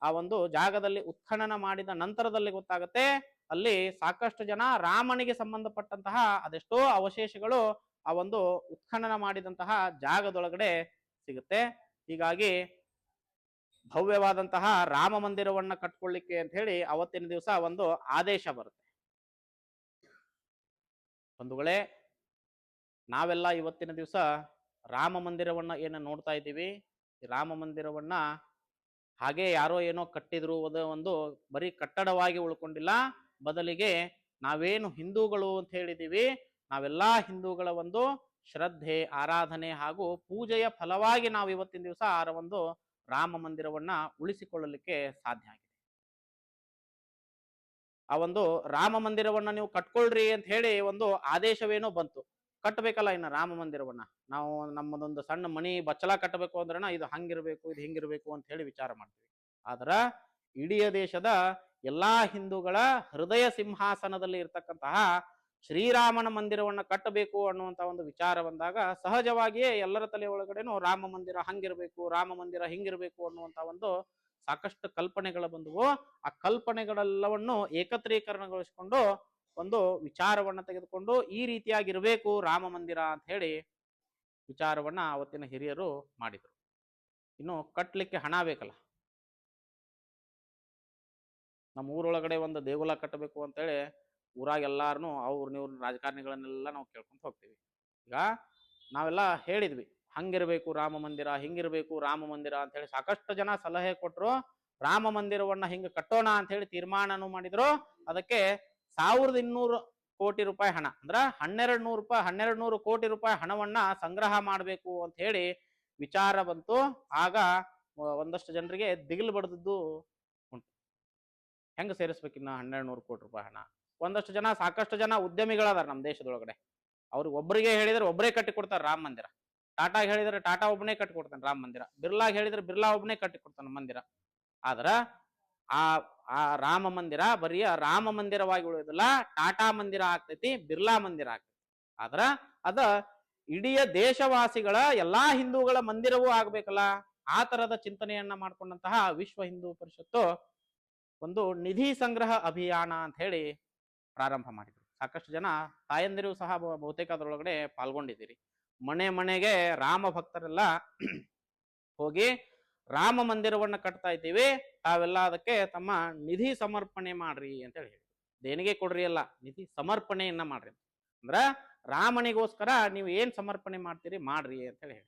ಆ ಒಂದು ಜಾಗದಲ್ಲಿ ಉತ್ಖನನ ಮಾಡಿದ ನಂತರದಲ್ಲಿ ಗೊತ್ತಾಗುತ್ತೆ ಅಲ್ಲಿ ಸಾಕಷ್ಟು ಜನ ರಾಮನಿಗೆ ಸಂಬಂಧಪಟ್ಟಂತಹ ಅದೆಷ್ಟೋ ಅವಶೇಷಗಳು ಆ ಒಂದು ಉತ್ಖನನ ಮಾಡಿದಂತಹ ಜಾಗದೊಳಗಡೆ ಸಿಗುತ್ತೆ. ಹೀಗಾಗಿ ಭವ್ಯವಾದಂತಹ ರಾಮ ಮಂದಿರವನ್ನ ಕಟ್ಕೊಳ್ಳಿಕ್ಕೆ ಅಂತ ಹೇಳಿ ಅವತ್ತಿನ ದಿವಸ ಒಂದು ಆದೇಶ ಬರುತ್ತೆ. ಬಂಧುಗಳೇ, ನಾವೆಲ್ಲ ಇವತ್ತಿನ ದಿವಸ ರಾಮ ಮಂದಿರವನ್ನ ಏನು ನೋಡ್ತಾ ಇದ್ದೀವಿ, ರಾಮ ಮಂದಿರವನ್ನ ಹಾಗೆ ಯಾರೋ ಏನೋ ಕಟ್ಟಿದ್ರು, ಒಂದು ಬರೀ ಕಟ್ಟಡವಾಗಿ ಉಳ್ಕೊಂಡಿಲ್ಲ. ಬದಲಿಗೆ ನಾವೇನು ಹಿಂದೂಗಳು ಅಂತ ಹೇಳಿದೀವಿ, ನಾವೆಲ್ಲಾ ಹಿಂದೂಗಳ ಒಂದು ಶ್ರದ್ಧೆ ಆರಾಧನೆ ಹಾಗೂ ಪೂಜೆಯ ಫಲವಾಗಿ ನಾವು ಇವತ್ತಿನ ದಿವಸ ಆ ಒಂದು ರಾಮ ಮಂದಿರವನ್ನ ಉಳಿಸಿಕೊಳ್ಳಲಿಕ್ಕೆ ಸಾಧ್ಯ ಆಗಿದೆ. ಆ ಒಂದು ರಾಮ ಮಂದಿರವನ್ನ ನೀವು ಕಟ್ಕೊಳ್ರಿ ಅಂತ ಹೇಳಿ ಒಂದು ಆದೇಶವೇನೋ ಬಂತು. ಕಟ್ಟಬೇಕಲ್ಲ ಇನ್ನು ರಾಮ ಮಂದಿರವನ್ನ. ನಾವು ನಮ್ಮದೊಂದು ಸಣ್ಣ ಮಣಿ ಬಚ್ಚಲ ಕಟ್ಟಬೇಕು ಅಂದ್ರನ ಇದು ಹಂಗಿರ್ಬೇಕು ಇದು ಹಿಂಗಿರ್ಬೇಕು ಅಂತ ಹೇಳಿ ವಿಚಾರ ಮಾಡ್ತೀವಿ. ಆದ್ರ ಇಡೀ ದೇಶದ ಎಲ್ಲಾ ಹಿಂದೂಗಳ ಹೃದಯ ಸಿಂಹಾಸನದಲ್ಲಿ ಇರ್ತಕ್ಕಂತಹ ಶ್ರೀರಾಮನ ಮಂದಿರವನ್ನ ಕಟ್ಟಬೇಕು ಅನ್ನುವಂತ ಒಂದು ವಿಚಾರ ಬಂದಾಗ ಸಹಜವಾಗಿಯೇ ಎಲ್ಲರ ತಲೆ ಒಳಗಡೆನೂ ರಾಮ ಮಂದಿರ ಹಂಗಿರ್ಬೇಕು, ರಾಮ ಮಂದಿರ ಹಿಂಗಿರ್ಬೇಕು ಅನ್ನುವಂತ ಒಂದು ಸಾಕಷ್ಟು ಕಲ್ಪನೆಗಳು ಬಂದವು. ಆ ಕಲ್ಪನೆಗಳೆಲ್ಲವನ್ನು ಏಕತ್ರೀಕರಣಗೊಳಿಸಿಕೊಂಡು ಒಂದು ವಿಚಾರವನ್ನ ತೆಗೆದುಕೊಂಡು ಈ ರೀತಿಯಾಗಿರ್ಬೇಕು ರಾಮ ಮಂದಿರ ಅಂತ ಹೇಳಿ ವಿಚಾರವನ್ನ ಅವತ್ತಿನ ಹಿರಿಯರು ಮಾಡಿದರು. ಇನ್ನು ಕಟ್ಟಲಿಕ್ಕೆ ಹಣ ಬೇಕಲ್ಲ. ನಮ್ಮ ಊರೊಳಗಡೆ ಒಂದು ದೇಗುಲ ಕಟ್ಟಬೇಕು ಅಂತೇಳಿ ಊರಾಗ ಎಲ್ಲಾರನು ನೀವು ರಾಜಕಾರಣಿಗಳನ್ನೆಲ್ಲ ನಾವು ಕೇಳ್ಕೊಂತ ಹೋಗ್ತೀವಿ. ಈಗ ನಾವೆಲ್ಲ ಹೇಳಿದ್ವಿ ಹಂಗಿರ್ಬೇಕು ರಾಮ ಮಂದಿರ, ಹಿಂಗಿರ್ಬೇಕು ರಾಮ ಮಂದಿರ ಅಂತ ಹೇಳಿ ಸಾಕಷ್ಟು ಜನ ಸಲಹೆ ಕೊಟ್ಟರು. ರಾಮ ಮಂದಿರವನ್ನ ಹಿಂಗ ಕಟ್ಟೋಣ ಅಂತ ಹೇಳಿ ತೀರ್ಮಾನನೂ ಮಾಡಿದ್ರು. ಅದಕ್ಕೆ 1200 ಕೋಟಿ ರೂಪಾಯಿ ಹಣ ಅಂದ್ರ 1200 ಕೋಟಿ ರೂಪಾಯಿ ಹಣವನ್ನ ಸಂಗ್ರಹ ಮಾಡಬೇಕು ಅಂತ ಹೇಳಿ ವಿಚಾರ ಬಂತು. ಆಗ ಒಂದಷ್ಟು ಜನರಿಗೆ ದಿಗಿಲು ಬಡದದ್ದು ಉಂಟು. ಹೆಂಗ ಸೇರಿಸ್ಬೇಕಿನ್ನ 1200 ಕೋಟಿ ರೂಪಾಯಿ ಹಣ? ಒಂದಷ್ಟು ಜನ ಸಾಕಷ್ಟು ಜನ ಉದ್ಯಮಿಗಳದಾರ ನಮ್ಮ ದೇಶದೊಳಗಡೆ. ಅವ್ರಿಗೆ ಒಬ್ಬರಿಗೆ ಹೇಳಿದ್ರೆ ಒಬ್ಬರೇ ಕಟ್ಟಿ ಕೊಡ್ತಾರೆ ರಾಮ ಮಂದಿರ. ಟಾಟಾಗೆ ಹೇಳಿದ್ರೆ ಟಾಟಾ ಒಬ್ಬನೇ ಕಟ್ಟಿ ಕೊಡ್ತಾನೆ ರಾಮ ಮಂದಿರ. ಬಿರ್ಲಾಗೆ ಹೇಳಿದ್ರೆ ಬಿರ್ಲಾ ಒಬ್ಬನೇ ಕಟ್ಟಿ ಕೊಡ್ತಾನೆ ಮಂದಿರ. ಆದ್ರ ಆ ಆ ರಾಮ ಮಂದಿರ ಬರೀ ರಾಮ ಮಂದಿರವಾಗಿ ಉಳಿಯೋದಿಲ್ಲ, ಟಾಟಾ ಮಂದಿರ ಆಗ್ತೈತಿ, ಬಿರ್ಲಾ ಮಂದಿರ ಆಗ್ತೈತಿ. ಆದ್ರ ಅದ ಇಡೀ ದೇಶವಾಸಿಗಳ ಎಲ್ಲಾ ಹಿಂದೂಗಳ ಮಂದಿರವೂ ಆಗ್ಬೇಕಲ್ಲ, ಆ ತರದ ಚಿಂತನೆಯನ್ನ ಮಾಡ್ಕೊಂಡಂತಹ ವಿಶ್ವ ಹಿಂದೂ ಪರಿಷತ್ತು ಒಂದು ನಿಧಿ ಸಂಗ್ರಹ ಅಭಿಯಾನ ಅಂತ ಹೇಳಿ ಪ್ರಾರಂಭ ಮಾಡಿದ್ರು. ಸಾಕಷ್ಟು ಜನ ತಾಯಂದಿರು ಸಹ ಬಹುತೇಕ ಅದರೊಳಗಡೆ ಪಾಲ್ಗೊಂಡಿದ್ದೀರಿ. ಮನೆ ಮನೆಗೆ ರಾಮ ಭಕ್ತರೆಲ್ಲ ಹೋಗಿ ರಾಮ ಮಂದಿರವನ್ನ ಕಟ್ತಾ ಇದ್ದೀವಿ, ತಾವೆಲ್ಲ ಅದಕ್ಕೆ ತಮ್ಮ ನಿಧಿ ಸಮರ್ಪಣೆ ಮಾಡ್ರಿ ಅಂತ ಹೇಳಿ. ದೇಣಿಗೆ ಕೊಡ್ರಿ ಅಲ್ಲ, ನಿಧಿ ಸಮರ್ಪಣೆಯನ್ನ ಮಾಡ್ರಿ. ಅಂದ್ರ ರಾಮನಿಗೋಸ್ಕರ ನೀವು ಏನ್ ಸಮರ್ಪಣೆ ಮಾಡ್ತೀರಿ ಮಾಡ್ರಿ ಅಂತ ಹೇಳಿ.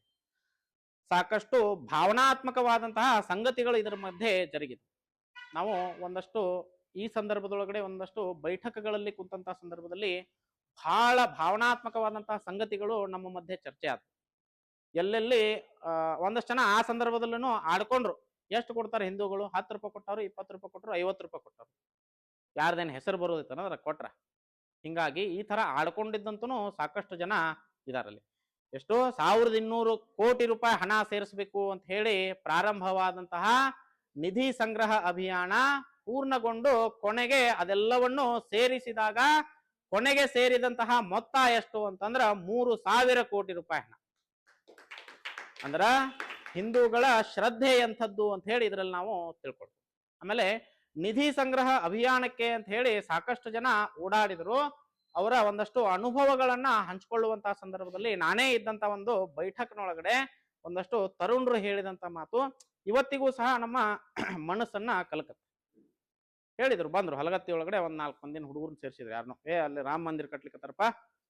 ಸಾಕಷ್ಟು ಭಾವನಾತ್ಮಕವಾದಂತಹ ಸಂಗತಿಗಳು ಇದರ ಮಧ್ಯೆ ಜರುಗಿದೆ. ನಾವು ಒಂದಷ್ಟು ಈ ಸಂದರ್ಭದೊಳಗಡೆ ಒಂದಷ್ಟು ಬೈಠಕಗಳಲ್ಲಿ ಕುಂತಹ ಸಂದರ್ಭದಲ್ಲಿ ಬಹಳ ಭಾವನಾತ್ಮಕವಾದಂತಹ ಸಂಗತಿಗಳು ನಮ್ಮ ಮಧ್ಯೆ ಚರ್ಚೆ ಆದ. ಎಲ್ಲೆಲ್ಲಿ ಒಂದಷ್ಟು ಜನ ಆ ಸಂದರ್ಭದಲ್ಲೂ ಆಡ್ಕೊಂಡ್ರು. ಎಷ್ಟು ಕೊಡ್ತಾರೆ ಹಿಂದೂಗಳು? 10 ರೂಪಾಯಿ ಕೊಟ್ಟರು, 20 ರೂಪಾಯಿ ಕೊಟ್ಟರು, 50 ರೂಪಾಯಿ ಕೊಟ್ಟರು. ಯಾರ್ದೇನು ಹೆಸರು ಬರೋದಿತ್ತು ಅನ್ನೋದ್ರ ಕೊಟ್ರ. ಹಿಂಗಾಗಿ ಈ ತರ ಆಡ್ಕೊಂಡಿದ್ದಂತೂ ಸಾಕಷ್ಟು ಜನ ಇದಾರಲ್ಲಿ. ಎಷ್ಟು 1200 ಕೋಟಿ ರೂಪಾಯಿ ಹಣ ಸೇರಿಸಬೇಕು ಅಂತ ಹೇಳಿ ಪ್ರಾರಂಭವಾದಂತಹ ನಿಧಿ ಸಂಗ್ರಹ ಅಭಿಯಾನ ಪೂರ್ಣಗೊಂಡು ಕೊನೆಗೆ ಅದೆಲ್ಲವನ್ನು ಸೇರಿಸಿದಾಗ ಕೊನೆಗೆ ಸೇರಿದಂತಹ ಮೊತ್ತ ಎಷ್ಟು ಅಂತಂದ್ರ 3000 ಕೋಟಿ ರೂಪಾಯಿ ಹಣ. ಅಂದ್ರ ಹಿಂದೂಗಳ ಶ್ರದ್ಧೆ ಎಂಥದ್ದು ಅಂತ ಹೇಳಿ ಇದ್ರಲ್ಲಿ ನಾವು ತಿಳ್ಕೊಳ್ತೀವಿ. ಆಮೇಲೆ ನಿಧಿ ಸಂಗ್ರಹ ಅಭಿಯಾನಕ್ಕೆ ಅಂತ ಹೇಳಿ ಸಾಕಷ್ಟು ಜನ ಓಡಾಡಿದ್ರು. ಅವರ ಒಂದಷ್ಟು ಅನುಭವಗಳನ್ನ ಹಂಚಿಕೊಳ್ಳುವಂತಹ ಸಂದರ್ಭದಲ್ಲಿ ನಾನೇ ಇದ್ದಂತ ಒಂದು ಬೈಠಕ್ನೊಳಗಡೆ ಒಂದಷ್ಟು ತರುಣರು ಹೇಳಿದಂತ ಮಾತು ಇವತ್ತಿಗೂ ಸಹ ನಮ್ಮ ಮನಸ್ಸನ್ನ ಕಲಕತ್ತೆ. ಹೇಳಿದ್ರು, ಬಂದ್ರು ಹಲಗತ್ತಿ ಒಳಗಡೆ ಒಂದ್ 4 ಮಂದಿನ ಹುಡುಗರನ್ನ ಸೇರಿಸಿದ್ರು. ಯಾರನ್ನೋ ಅಲ್ಲಿ ರಾಮ ಮಂದಿರ ಕಟ್ಲಿಕ್ಕತ್ತಾರಪ್ಪ,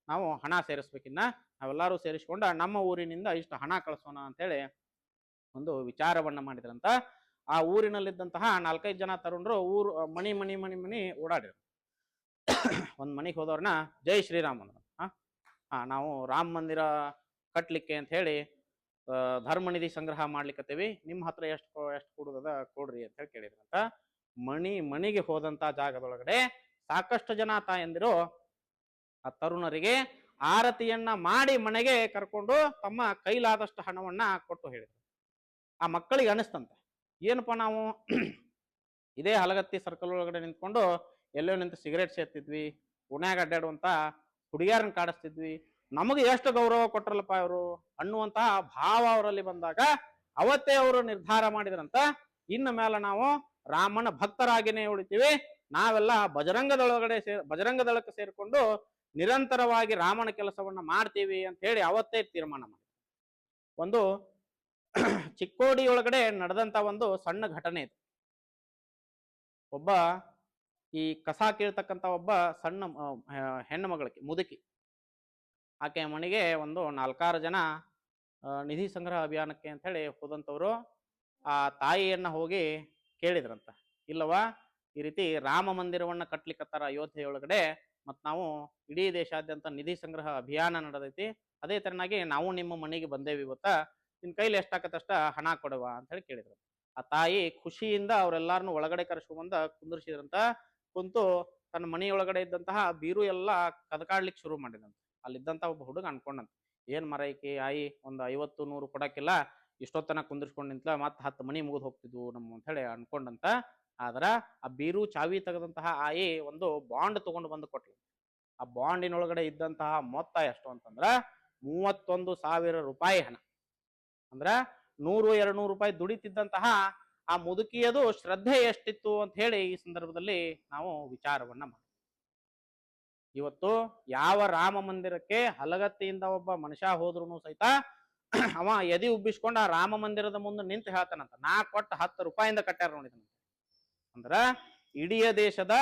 ನಾವು ಹಣ ಸೇರಿಸ್ಬೇಕಿನ್ನ, ನಾವೆಲ್ಲರೂ ಸೇರಿಸ್ಕೊಂಡ ನಮ್ಮ ಊರಿನಿಂದ ಇಷ್ಟು ಹಣ ಕಳಿಸೋಣ ಅಂತೇಳಿ ಒಂದು ವಿಚಾರವನ್ನ ಮಾಡಿದ್ರಂತ. ಆ ಊರಿನಲ್ಲಿದ್ದಂತಹ 4-5 ಜನ ತರುಣರು ಊರು ಮನಿ ಮನಿ ಮನಿ ಮನಿ ಓಡಾಡಿದ್ರು. ಒಂದ್ ಮನಿಗೆ ಹೋದವ್ರನ್ನ ಜೈ ಶ್ರೀರಾಮ್ ಅಂದ್ರು. ನಾವು ರಾಮ ಮಂದಿರ ಕಟ್ಲಿಕ್ಕೆ ಅಂತ ಹೇಳಿ ಧರ್ಮ ನಿಧಿ ಸಂಗ್ರಹ ಮಾಡ್ಲಿಕ್ಕತ್ತೀವಿ, ನಿಮ್ಮ ಹತ್ರ ಎಷ್ಟು ಕೊಡುದದ ಕೊಡ್ರಿ ಅಂತ ಹೇಳಿ ಕೇಳಿದ್ರಂತ. ಮನಿಗೆ ಹೋದಂತ ಜಾಗದೊಳಗಡೆ ಸಾಕಷ್ಟು ಜನ ತಾಯಂದಿರು ಆ ತರುಣರಿಗೆ ಆರತಿಯನ್ನ ಮಾಡಿ ಮನೆಗೆ ಕರ್ಕೊಂಡು ತಮ್ಮ ಕೈಲಾದಷ್ಟು ಹಣವನ್ನ ಕೊಟ್ಟು ಹೇಳಿದ್ರು. ಆ ಮಕ್ಕಳಿಗೆ ಅನಿಸ್ತಂತೆ, ಏನಪ್ಪಾ ನಾವು ಇದೇ ಹಲಗತ್ತಿ ಸರ್ಕಲ್ ಒಳಗಡೆ ನಿಂತ್ಕೊಂಡು ಎಲ್ಲೋ ನಿಂತು ಸಿಗರೇಟ್ ಸೇರ್ತಿದ್ವಿ, ಉಣ್ಯಾಗ ಅಡ್ಡಾಡುವಂತ ಹುಡುಗಿಯರನ್ನ ಕಾಡಿಸ್ತಿದ್ವಿ, ನಮಗೆ ಎಷ್ಟು ಗೌರವ ಕೊಟ್ರಲ್ಲಪ್ಪ ಅವರು ಅನ್ನುವಂತಹ ಭಾವ ಅವರಲ್ಲಿ ಬಂದಾಗ ಅವತ್ತೇ ಅವರು ನಿರ್ಧಾರ ಮಾಡಿದ್ರಂತ, ಇನ್ನು ಮೇಲೆ ನಾವು ರಾಮನ ಭಕ್ತರಾಗಿನೇ ಉಳಿತೀವಿ, ನಾವೆಲ್ಲ ಬಜರಂಗ ದಳಕ್ಕೆ ಸೇರಿಕೊಂಡು ನಿರಂತರವಾಗಿ ರಾಮನ ಕೆಲಸವನ್ನ ಮಾಡ್ತೀವಿ ಅಂತ ಹೇಳಿ ಅವತ್ತೇ ತೀರ್ಮಾನ ಮಾಡಿ. ಒಂದು ಚಿಕ್ಕೋಡಿ ಒಳಗಡೆ ನಡೆದಂತ ಒಂದು ಸಣ್ಣ ಘಟನೆ ಇದು. ಒಬ್ಬ ಈ ಕಸ ಕೀಳ್ತಕ್ಕಂತ ಒಬ್ಬ ಸಣ್ಣ ಹೆಣ್ಣು ಮಗಳಿಗೆ ಮುದುಕಿ, ಆಕೆ ಮನೆಗೆ ಒಂದು 4-6 ಜನ ನಿಧಿ ಸಂಗ್ರಹ ಅಭಿಯಾನಕ್ಕೆ ಅಂತ ಹೇಳಿ ಹೋದಂಥವ್ರು ಆ ತಾಯಿಯನ್ನ ಹೋಗಿ ಕೇಳಿದ್ರಂತ, ಇಲ್ಲವಾ ಈ ರೀತಿ ರಾಮ ಮಂದಿರವನ್ನ ಕಟ್ಲಿಕ್ಕತ್ತಾರ ಅಯೋಧ್ಯೆಯೊಳಗಡೆ, ಮತ್ ನಾವು ಇಡೀ ದೇಶಾದ್ಯಂತ ನಿಧಿ ಸಂಗ್ರಹ ಅಭಿಯಾನ ನಡೆದೈತಿ, ಅದೇ ತರನಾಗಿ ನಾವು ನಿಮ್ಮ ಮನೆಗೆ ಬಂದೇವಿ, ಇವತ್ತ ನಿನ್ ಕೈಲಿ ಎಷ್ಟಾಕತ್ತಷ್ಟ ಹಣ ಕೊಡುವ ಅಂತ ಹೇಳಿ ಕೇಳಿದ್ರು. ಆ ತಾಯಿ ಖುಷಿಯಿಂದ ಅವರೆಲ್ಲಾರನು ಒಳಗಡೆ ಕರೆಸ್ಕೊಂಡ್ಬಂದ ಕುಂದರ್ಸಿದ್ರಂತ. ಕುಂತು ತನ್ನ ಮನೆಯೊಳಗಡೆ ಇದ್ದಂತಹ ಬೀರು ಎಲ್ಲ ಕದಕಾಡ್ಲಿಕ್ಕೆ ಶುರು ಮಾಡಿದಂತ. ಅಲ್ಲಿದ್ದಂತ ಒಬ್ಬ ಹುಡುಗ ಅನ್ಕೊಂಡಂತ, ಏನ್ ಮರೈಕಿ ಆಯಿ ಒಂದು 50-100 ಕೊಡಕ್ಕಿಲ್ಲ, ಇಷ್ಟೊತ್ತನ ಕುಂದಿರ್ಸ್ಕೊಂಡ್ ನಿಂತ್ಲ ಮತ್ 10 ಮನಿ ಮುಗಿದು ಹೋಗ್ತಿದ್ವು ನಮ್ಮ ಅಂತ ಹೇಳಿ ಅನ್ಕೊಂಡಂತ. ಆದ್ರ ಆ ಬೀರು ಚಾವಿ ತೆಗೆದಂತಹ ಆಯಿ ಒಂದು ಬಾಂಡ್ ತಗೊಂಡು ಬಂದು ಕೊಟ್ಲು. ಆ ಬಾಂಡಿನೊಳಗಡೆ ಇದ್ದಂತಹ ಮೊತ್ತ ಎಷ್ಟು ಅಂತಂದ್ರ 31,000 ರೂಪಾಯಿ ಹಣ. ಅಂದ್ರ 100-200 ರೂಪಾಯಿ ದುಡಿತಿದ್ದಂತಹ ಆ ಮುದುಕಿಯದು ಶ್ರದ್ಧೆ ಎಷ್ಟಿತ್ತು ಅಂತ ಹೇಳಿ ಈ ಸಂದರ್ಭದಲ್ಲಿ ನಾವು ವಿಚಾರವನ್ನ ಮಾಡಿ. ಇವತ್ತು ಯಾವ ರಾಮ ಮಂದಿರಕ್ಕೆ ಹಲಗತ್ತಿಯಿಂದ ಒಬ್ಬ ಮನುಷ್ಯ ಹೋದ್ರು ಸಹಿತ ಅವ ಎದಿ ಉಬ್ಬಿಸ್ಕೊಂಡ ಆ ರಾಮ ಮಂದಿರದ ಮುಂದೆ ನಿಂತು ಹೇಳ್ತಾನಂತ, ನಾ ಕೊಟ್ಟ 10 ರೂಪಾಯಿಂದ ಕಟ್ಟ್ಯಾರ ನೋಡಿದನ. ಅಂದ್ರ ಇಡೀ ದೇಶದ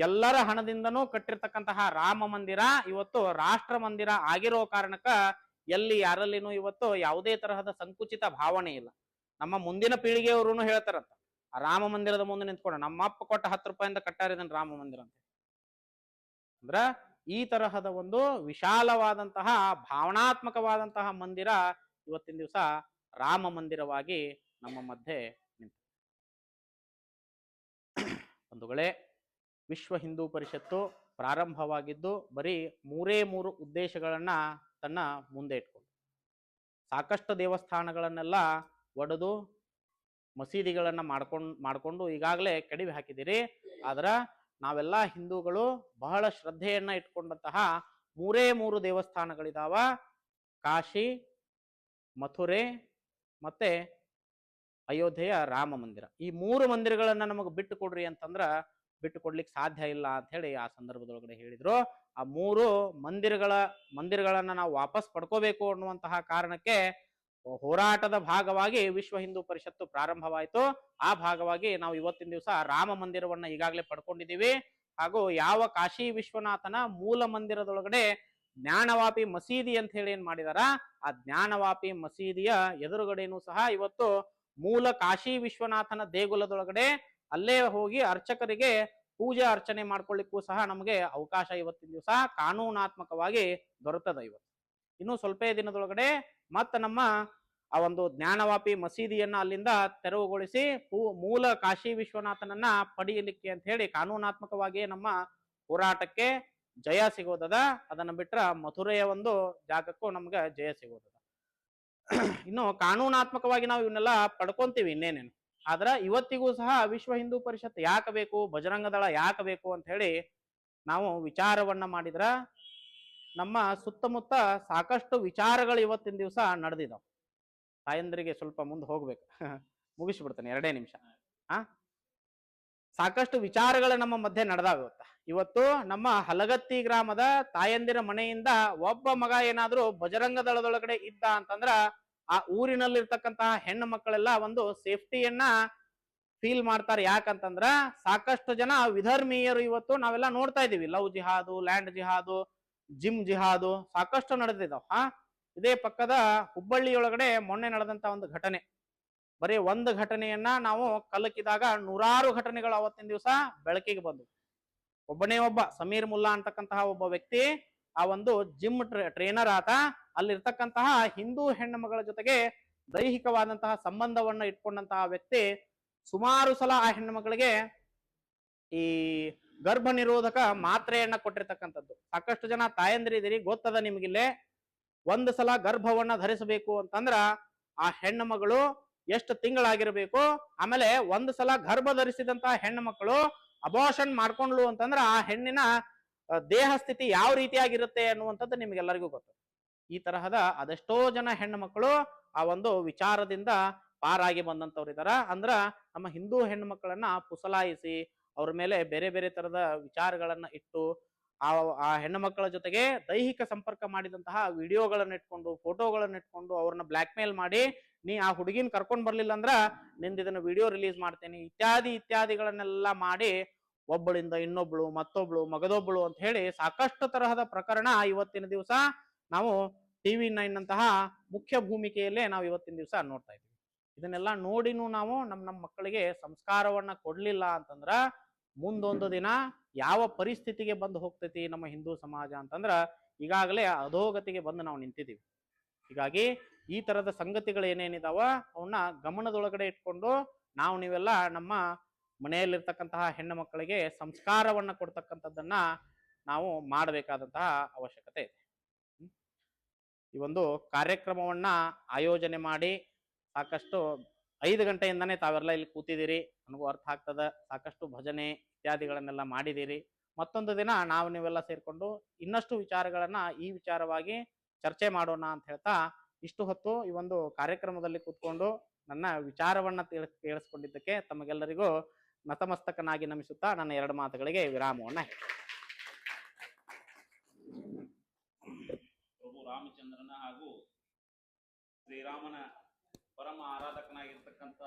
ಎಲ್ಲರ ಹಣದಿಂದನೂ ಕಟ್ಟಿರ್ತಕ್ಕಂತಹ ರಾಮ ಮಂದಿರ ಇವತ್ತು ರಾಷ್ಟ್ರ ಮಂದಿರ ಆಗಿರೋ ಕಾರಣಕ್ಕ ಎಲ್ಲಿ ಯಾರಲ್ಲಿನೂ ಇವತ್ತು ಯಾವುದೇ ತರಹದ ಸಂಕುಚಿತ ಭಾವನೆ ಇಲ್ಲ. ನಮ್ಮ ಮುಂದಿನ ಪೀಳಿಗೆಯವರು ಹೇಳ್ತಾರಂತ, ಆ ರಾಮ ಮಂದಿರದ ಮುಂದೆ ನಿಂತ್ಕೊಂಡು ನಮ್ಮಪ್ಪ ಕೊಟ್ಟ 10 ರೂಪಾಯಿಂದ ಕಟ್ಟಾರಿದನ್ ರಾಮ ಮಂದಿರ ಅಂತ. ಅಂದ್ರ ಈ ತರಹದ ಒಂದು ವಿಶಾಲವಾದಂತಹ ಭಾವನಾತ್ಮಕವಾದಂತಹ ಮಂದಿರ ಇವತ್ತಿನ ದಿವಸ ರಾಮ ಮಂದಿರವಾಗಿ ನಮ್ಮ ಮಧ್ಯೆ ನಿಂತ. ಬಂಧುಗಳೇ, ವಿಶ್ವ ಹಿಂದೂ ಪರಿಷತ್ತು ಪ್ರಾರಂಭವಾಗಿದ್ದು ಬರೀ 3 ಉದ್ದೇಶಗಳನ್ನ ತನ್ನ ಮುಂದೆ ಇಟ್ಕೊಂಡು ಸಾಕಷ್ಟು ದೇವಸ್ಥಾನಗಳನ್ನೆಲ್ಲ ಒಡೆದು ಮಸೀದಿಗಳನ್ನ ಮಾಡ್ಕೊಂಡು ಈಗಾಗಲೇ ಕಡಿವೆ ಹಾಕಿದಿರಿ. ಆದ್ರ ನಾವೆಲ್ಲ ಹಿಂದೂಗಳು ಬಹಳ ಶ್ರದ್ಧೆಯನ್ನ ಇಟ್ಕೊಂಡಂತಹ 3 ದೇವಸ್ಥಾನಗಳಿದಾವ. ಕಾಶಿ, ಮಥುರೆ ಮತ್ತೆ ಅಯೋಧ್ಯೆಯ ರಾಮ ಮಂದಿರ. ಈ 3 ಮಂದಿರಗಳನ್ನ ನಮಗೆ ಬಿಟ್ಟು ಕೊಡ್ರಿ ಅಂತಂದ್ರ ಬಿಟ್ಟು ಕೊಡ್ಲಿಕ್ಕೆ ಸಾಧ್ಯ ಇಲ್ಲ ಅಂತ ಹೇಳಿ ಆ ಸಂದರ್ಭದೊಳಗಡೆ ಹೇಳಿದ್ರು. ಆ 3 ಮಂದಿರಗಳನ್ನ ನಾವು ವಾಪಸ್ ಪಡ್ಕೋಬೇಕು ಅನ್ನುವಂತಹ ಕಾರಣಕ್ಕೆ ಹೋರಾಟದ ಭಾಗವಾಗಿ ವಿಶ್ವ ಹಿಂದೂ ಪರಿಷತ್ತು ಪ್ರಾರಂಭವಾಯಿತು. ಆ ಭಾಗವಾಗಿ ನಾವು ಇವತ್ತಿನ ದಿವಸ ರಾಮ ಮಂದಿರವನ್ನ ಈಗಾಗಲೇ ಪಡ್ಕೊಂಡಿದ್ದೀವಿ. ಹಾಗೂ ಯಾವ ಕಾಶಿ ವಿಶ್ವನಾಥನ ಮೂಲ ಮಂದಿರದೊಳಗಡೆ ಜ್ಞಾನವಾಪಿ ಮಸೀದಿ ಅಂತ ಹೇಳಿ ಏನ್ ಮಾಡಿದಾರ, ಆ ಜ್ಞಾನವಾಪಿ ಮಸೀದಿಯ ಎದುರುಗಡೆನೂ ಸಹ ಇವತ್ತು ಮೂಲ ಕಾಶಿ ವಿಶ್ವನಾಥನ ದೇಗುಲದೊಳಗಡೆ ಅಲ್ಲೇ ಹೋಗಿ ಅರ್ಚಕರಿಗೆ ಪೂಜೆ ಅರ್ಚನೆ ಮಾಡ್ಕೊಳ್ಳಿಕ್ಕೂ ಸಹ ನಮಗೆ ಅವಕಾಶ ಇವತ್ತಿನ ದಿವಸ ಕಾನೂನಾತ್ಮಕವಾಗಿ ದೊರೆತದ. ಇವತ್ತು ಇನ್ನು ಸ್ವಲ್ಪ ದಿನದೊಳಗಡೆ ಮತ್ತ ನಮ್ಮ ಆ ಒಂದು ಜ್ಞಾನವಾಪಿ ಮಸೀದಿಯನ್ನ ಅಲ್ಲಿಂದ ತೆರವುಗೊಳಿಸಿ ಮೂಲ ಕಾಶಿ ವಿಶ್ವನಾಥನನ್ನ ಪಡೆಯಲಿಕ್ಕೆ ಅಂತ ಹೇಳಿ ಕಾನೂನಾತ್ಮಕವಾಗಿ ನಮ್ಮ ಹೋರಾಟಕ್ಕೆ ಜಯ ಸಿಗೋದದ. ಅದನ್ನ ಬಿಟ್ರ ಮಥುರೆಯ ಒಂದು ಜಾಗಕ್ಕೂ ನಮ್ಗೆ ಜಯ ಸಿಗೋದದ. ಇನ್ನು ಕಾನೂನಾತ್ಮಕವಾಗಿ ನಾವು ಇವನ್ನೆಲ್ಲ ಪಡ್ಕೊಂತೀವಿ ಇನ್ನೇನೇನು. ಆದ್ರ ಇವತ್ತಿಗೂ ಸಹ ವಿಶ್ವ ಹಿಂದೂ ಪರಿಷತ್ ಯಾಕೆ ಬೇಕು, ಬಜರಂಗ ದಳ ಯಾಕೆ ಬೇಕು ಅಂತ ಹೇಳಿ ನಾವು ವಿಚಾರವನ್ನ ಮಾಡಿದ್ರ ನಮ್ಮ ಸುತ್ತಮುತ್ತ ಸಾಕಷ್ಟು ವಿಚಾರಗಳು ಇವತ್ತಿನ ದಿವಸ ನಡೆದಿದ್ದಾವ. ತಾಯಂದ್ರಿಗೆ ಸ್ವಲ್ಪ ಮುಂದೆ ಹೋಗ್ಬೇಕು, ಮುಗಿಸ್ಬಿಡ್ತೇನೆ 2 ನಿಮಿಷ. ಸಾಕಷ್ಟು ವಿಚಾರಗಳು ನಮ್ಮ ಮಧ್ಯೆ ನಡೆದಾವ. ಇವತ್ತು ನಮ್ಮ ಹಲಗತ್ತಿ ಗ್ರಾಮದ ತಾಯಂದಿರ ಮನೆಯಿಂದ ಒಬ್ಬ ಮಗ ಏನಾದ್ರೂ ಬಜರಂಗ ದಳದೊಳಗಡೆ ಇದ್ದ ಅಂತಂದ್ರ ಆ ಊರಿನಲ್ಲಿರ್ತಕ್ಕಂತಹ ಹೆಣ್ಣು ಮಕ್ಕಳೆಲ್ಲ ಒಂದು ಸೇಫ್ಟಿಯನ್ನ ಫೀಲ್ ಮಾಡ್ತಾರೆ. ಯಾಕಂತಂದ್ರ ಸಾಕಷ್ಟು ಜನ ವಿಧರ್ಮೀಯರು ಇವತ್ತು ನಾವೆಲ್ಲ ನೋಡ್ತಾ ಇದೀವಿ. ಲವ್ ಜಿಹಾದು, ಲ್ಯಾಂಡ್ ಜಿಹಾದು, ಜಿಮ್ ಜಿಹಾದು ಸಾಕಷ್ಟು ನಡೆದಿದ್ದಾವ. ಇದೇ ಪಕ್ಕದ ಹುಬ್ಬಳ್ಳಿಯೊಳಗಡೆ ಮೊನ್ನೆ ನಡೆದಂತ ಒಂದು ಘಟನೆ, ಬರೀ ಒಂದು ಘಟನೆಯನ್ನ ನಾವು ಕಲಕಿದಾಗ 100 ಘಟನೆಗಳು ಅವತ್ತಿನ ದಿವಸ ಬೆಳಕಿಗೆ ಬಂದು. ಒಬ್ಬನೇ ಒಬ್ಬ ಸಮೀರ್ ಮುಲ್ಲಾ ಅಂತಕ್ಕಂತಹ ಒಬ್ಬ ವ್ಯಕ್ತಿ ಆ ಒಂದು ಜಿಮ್ ಟ್ರೇನರ್ ಆತ. ಅಲ್ಲಿರ್ತಕ್ಕಂತಹ ಹಿಂದೂ ಹೆಣ್ಣು ಮಗಳ ಜೊತೆಗೆ ದೈಹಿಕವಾದಂತಹ ಸಂಬಂಧವನ್ನ ಇಟ್ಕೊಂಡಂತಹ ವ್ಯಕ್ತಿ ಸುಮಾರು ಸಲ ಆ ಹೆಣ್ಣು ಮಗಳಿಗೆ ಈ ಗರ್ಭ ನಿರೋಧಕ ಮಾತ್ರೆಯನ್ನ ಕೊಟ್ಟಿರ್ತಕ್ಕಂಥದ್ದು. ಸಾಕಷ್ಟು ಜನ ತಾಯಂದಿರಿದ್ದೀರಿ, ಗೊತ್ತದ ನಿಮಗಿಲ್ಲೇ. ಒಂದು ಸಲ ಗರ್ಭವನ್ನ ಧರಿಸಬೇಕು ಅಂತಂದ್ರ ಆ ಹೆಣ್ಣು ಮಗಳು ಎಷ್ಟು ತಿಂಗಳಾಗಿರ್ಬೇಕು, ಆಮೇಲೆ ಒಂದು ಸಲ ಗರ್ಭ ಧರಿಸಿದಂತಹ ಹೆಣ್ಣು ಮಕ್ಕಳು ಅಬೋಷನ್ ಮಾಡ್ಕೊಂಡ್ಲು ಅಂತಂದ್ರ ಆ ಹೆಣ್ಣಿನ ದೇಹ ಸ್ಥಿತಿ ಯಾವ ರೀತಿಯಾಗಿರುತ್ತೆ ಅನ್ನುವಂಥದ್ದು ನಿಮ್ಗೆಲ್ಲರಿಗೂ ಗೊತ್ತು. ಈ ತರಹದ ಅದೆಷ್ಟೋ ಜನ ಹೆಣ್ಣು ಮಕ್ಕಳು ಆ ಒಂದು ವಿಚಾರದಿಂದ ಪಾರಾಗಿ ಬಂದಂತವ್ರು ಇದಾರ. ಅಂದ್ರ ನಮ್ಮ ಹಿಂದೂ ಹೆಣ್ಣು ಮಕ್ಕಳನ್ನ ಪುಸಲಾಯಿಸಿ ಅವ್ರ ಮೇಲೆ ಬೇರೆ ಬೇರೆ ತರದ ವಿಚಾರಗಳನ್ನ ಇಟ್ಟು ಆ ಹೆಣ್ಣು ಮಕ್ಕಳ ಜೊತೆಗೆ ದೈಹಿಕ ಸಂಪರ್ಕ ಮಾಡಿದಂತಹ ವಿಡಿಯೋಗಳನ್ನ ಇಟ್ಕೊಂಡು, ಫೋಟೋಗಳನ್ನ ಇಟ್ಕೊಂಡು ಅವ್ರನ್ನ ಬ್ಲಾಕ್ ಮೇಲ್ ಮಾಡಿ, ನೀ ಆ ಹುಡುಗಿನ ಕರ್ಕೊಂಡ್ ಬರ್ಲಿಲ್ಲ ಅಂದ್ರ ನಿಂದ ಇದನ್ನ ವಿಡಿಯೋ ರಿಲೀಸ್ ಮಾಡ್ತೇನೆ ಇತ್ಯಾದಿಗಳನ್ನೆಲ್ಲ ಮಾಡಿ ಒಬ್ಬಳಿಂದ ಇನ್ನೊಬ್ಳು, ಮತ್ತೊಬ್ಳು, ಮಗದೊಬ್ಳು ಅಂತ ಹೇಳಿ ಸಾಕಷ್ಟು ತರಹದ ಪ್ರಕರಣ ಇವತ್ತಿನ ದಿವಸ ನಾವು TV9 ಅಂತಹ ಮುಖ್ಯ ಭೂಮಿಕೆಯಲ್ಲೇ ನಾವು ಇವತ್ತಿನ ದಿವಸ ನೋಡ್ತಾ ಇದ್ದೀವಿ. ಇದನ್ನೆಲ್ಲ ನೋಡಿನೂ ನಾವು ನಮ್ಮ ಮಕ್ಕಳಿಗೆ ಸಂಸ್ಕಾರವನ್ನ ಕೊಡ್ಲಿಲ್ಲ ಅಂತಂದ್ರ ಮುಂದೊಂದು ದಿನ ಯಾವ ಪರಿಸ್ಥಿತಿಗೆ ಬಂದು ಹೋಗ್ತೈತಿ ನಮ್ಮ ಹಿಂದೂ ಸಮಾಜ ಅಂತಂದ್ರ ಈಗಾಗಲೇ ಅಧೋಗತಿಗೆ ಬಂದು ನಾವು ನಿಂತಿದ್ದೀವಿ. ಹೀಗಾಗಿ ಈ ತರದ ಸಂಗತಿಗಳು ಏನೇನಿದಾವ ಅವನ್ನ ಗಮನದೊಳಗಡೆ ಇಟ್ಕೊಂಡು ನೀವೆಲ್ಲ ನಮ್ಮ ಮನೆಯಲ್ಲಿರ್ತಕ್ಕಂತಹ ಹೆಣ್ಣು ಮಕ್ಕಳಿಗೆ ಸಂಸ್ಕಾರವನ್ನ ಕೊಡ್ತಕ್ಕಂಥದ್ದನ್ನ ನಾವು ಮಾಡಬೇಕಾದಂತಹ ಅವಶ್ಯಕತೆ ಇದೆ. ಈ ಒಂದು ಕಾರ್ಯಕ್ರಮವನ್ನ ಆಯೋಜನೆ ಮಾಡಿ ಸಾಕಷ್ಟು 5 ಗಂಟೆಯಿಂದಾನೇ ತಾವೆಲ್ಲ ಇಲ್ಲಿ ಕೂತಿದ್ದೀರಿ, ನನಗೂ ಅರ್ಥ ಆಗ್ತದ. ಸಾಕಷ್ಟು ಭಜನೆ ಇತ್ಯಾದಿಗಳನ್ನೆಲ್ಲ ಮಾಡಿದ್ದೀರಿ. ಮತ್ತೊಂದು ದಿನ ನೀವೆಲ್ಲ ಸೇರ್ಕೊಂಡು ಇನ್ನಷ್ಟು ವಿಚಾರಗಳನ್ನ ಈ ವಿಚಾರವಾಗಿ ಚರ್ಚೆ ಮಾಡೋಣ ಅಂತ ಹೇಳ್ತಾ ಇಷ್ಟು ಹೊತ್ತು ಈ ಒಂದು ಕಾರ್ಯಕ್ರಮದಲ್ಲಿ ಕೂತ್ಕೊಂಡು ನನ್ನ ವಿಚಾರವನ್ನ ಕೇಳಿಸ್ಕೊಂಡಿದ್ದಕ್ಕೆ ತಮಗೆಲ್ಲರಿಗೂ ನತಮಸ್ತಕನಾಗಿ ನಮಿಸುತ್ತಾ ನನ್ನ 2 ಮಾತುಗಳಿಗೆ ವಿರಾಮವನ್ನ ಪ್ರಭು ರಾಮಚಂದ್ರನ ಹಾಗೂ ಶ್ರೀರಾಮನ ಪರಮ ಆರಾಧಕನಾಗಿರ್ತಕ್ಕಂಥ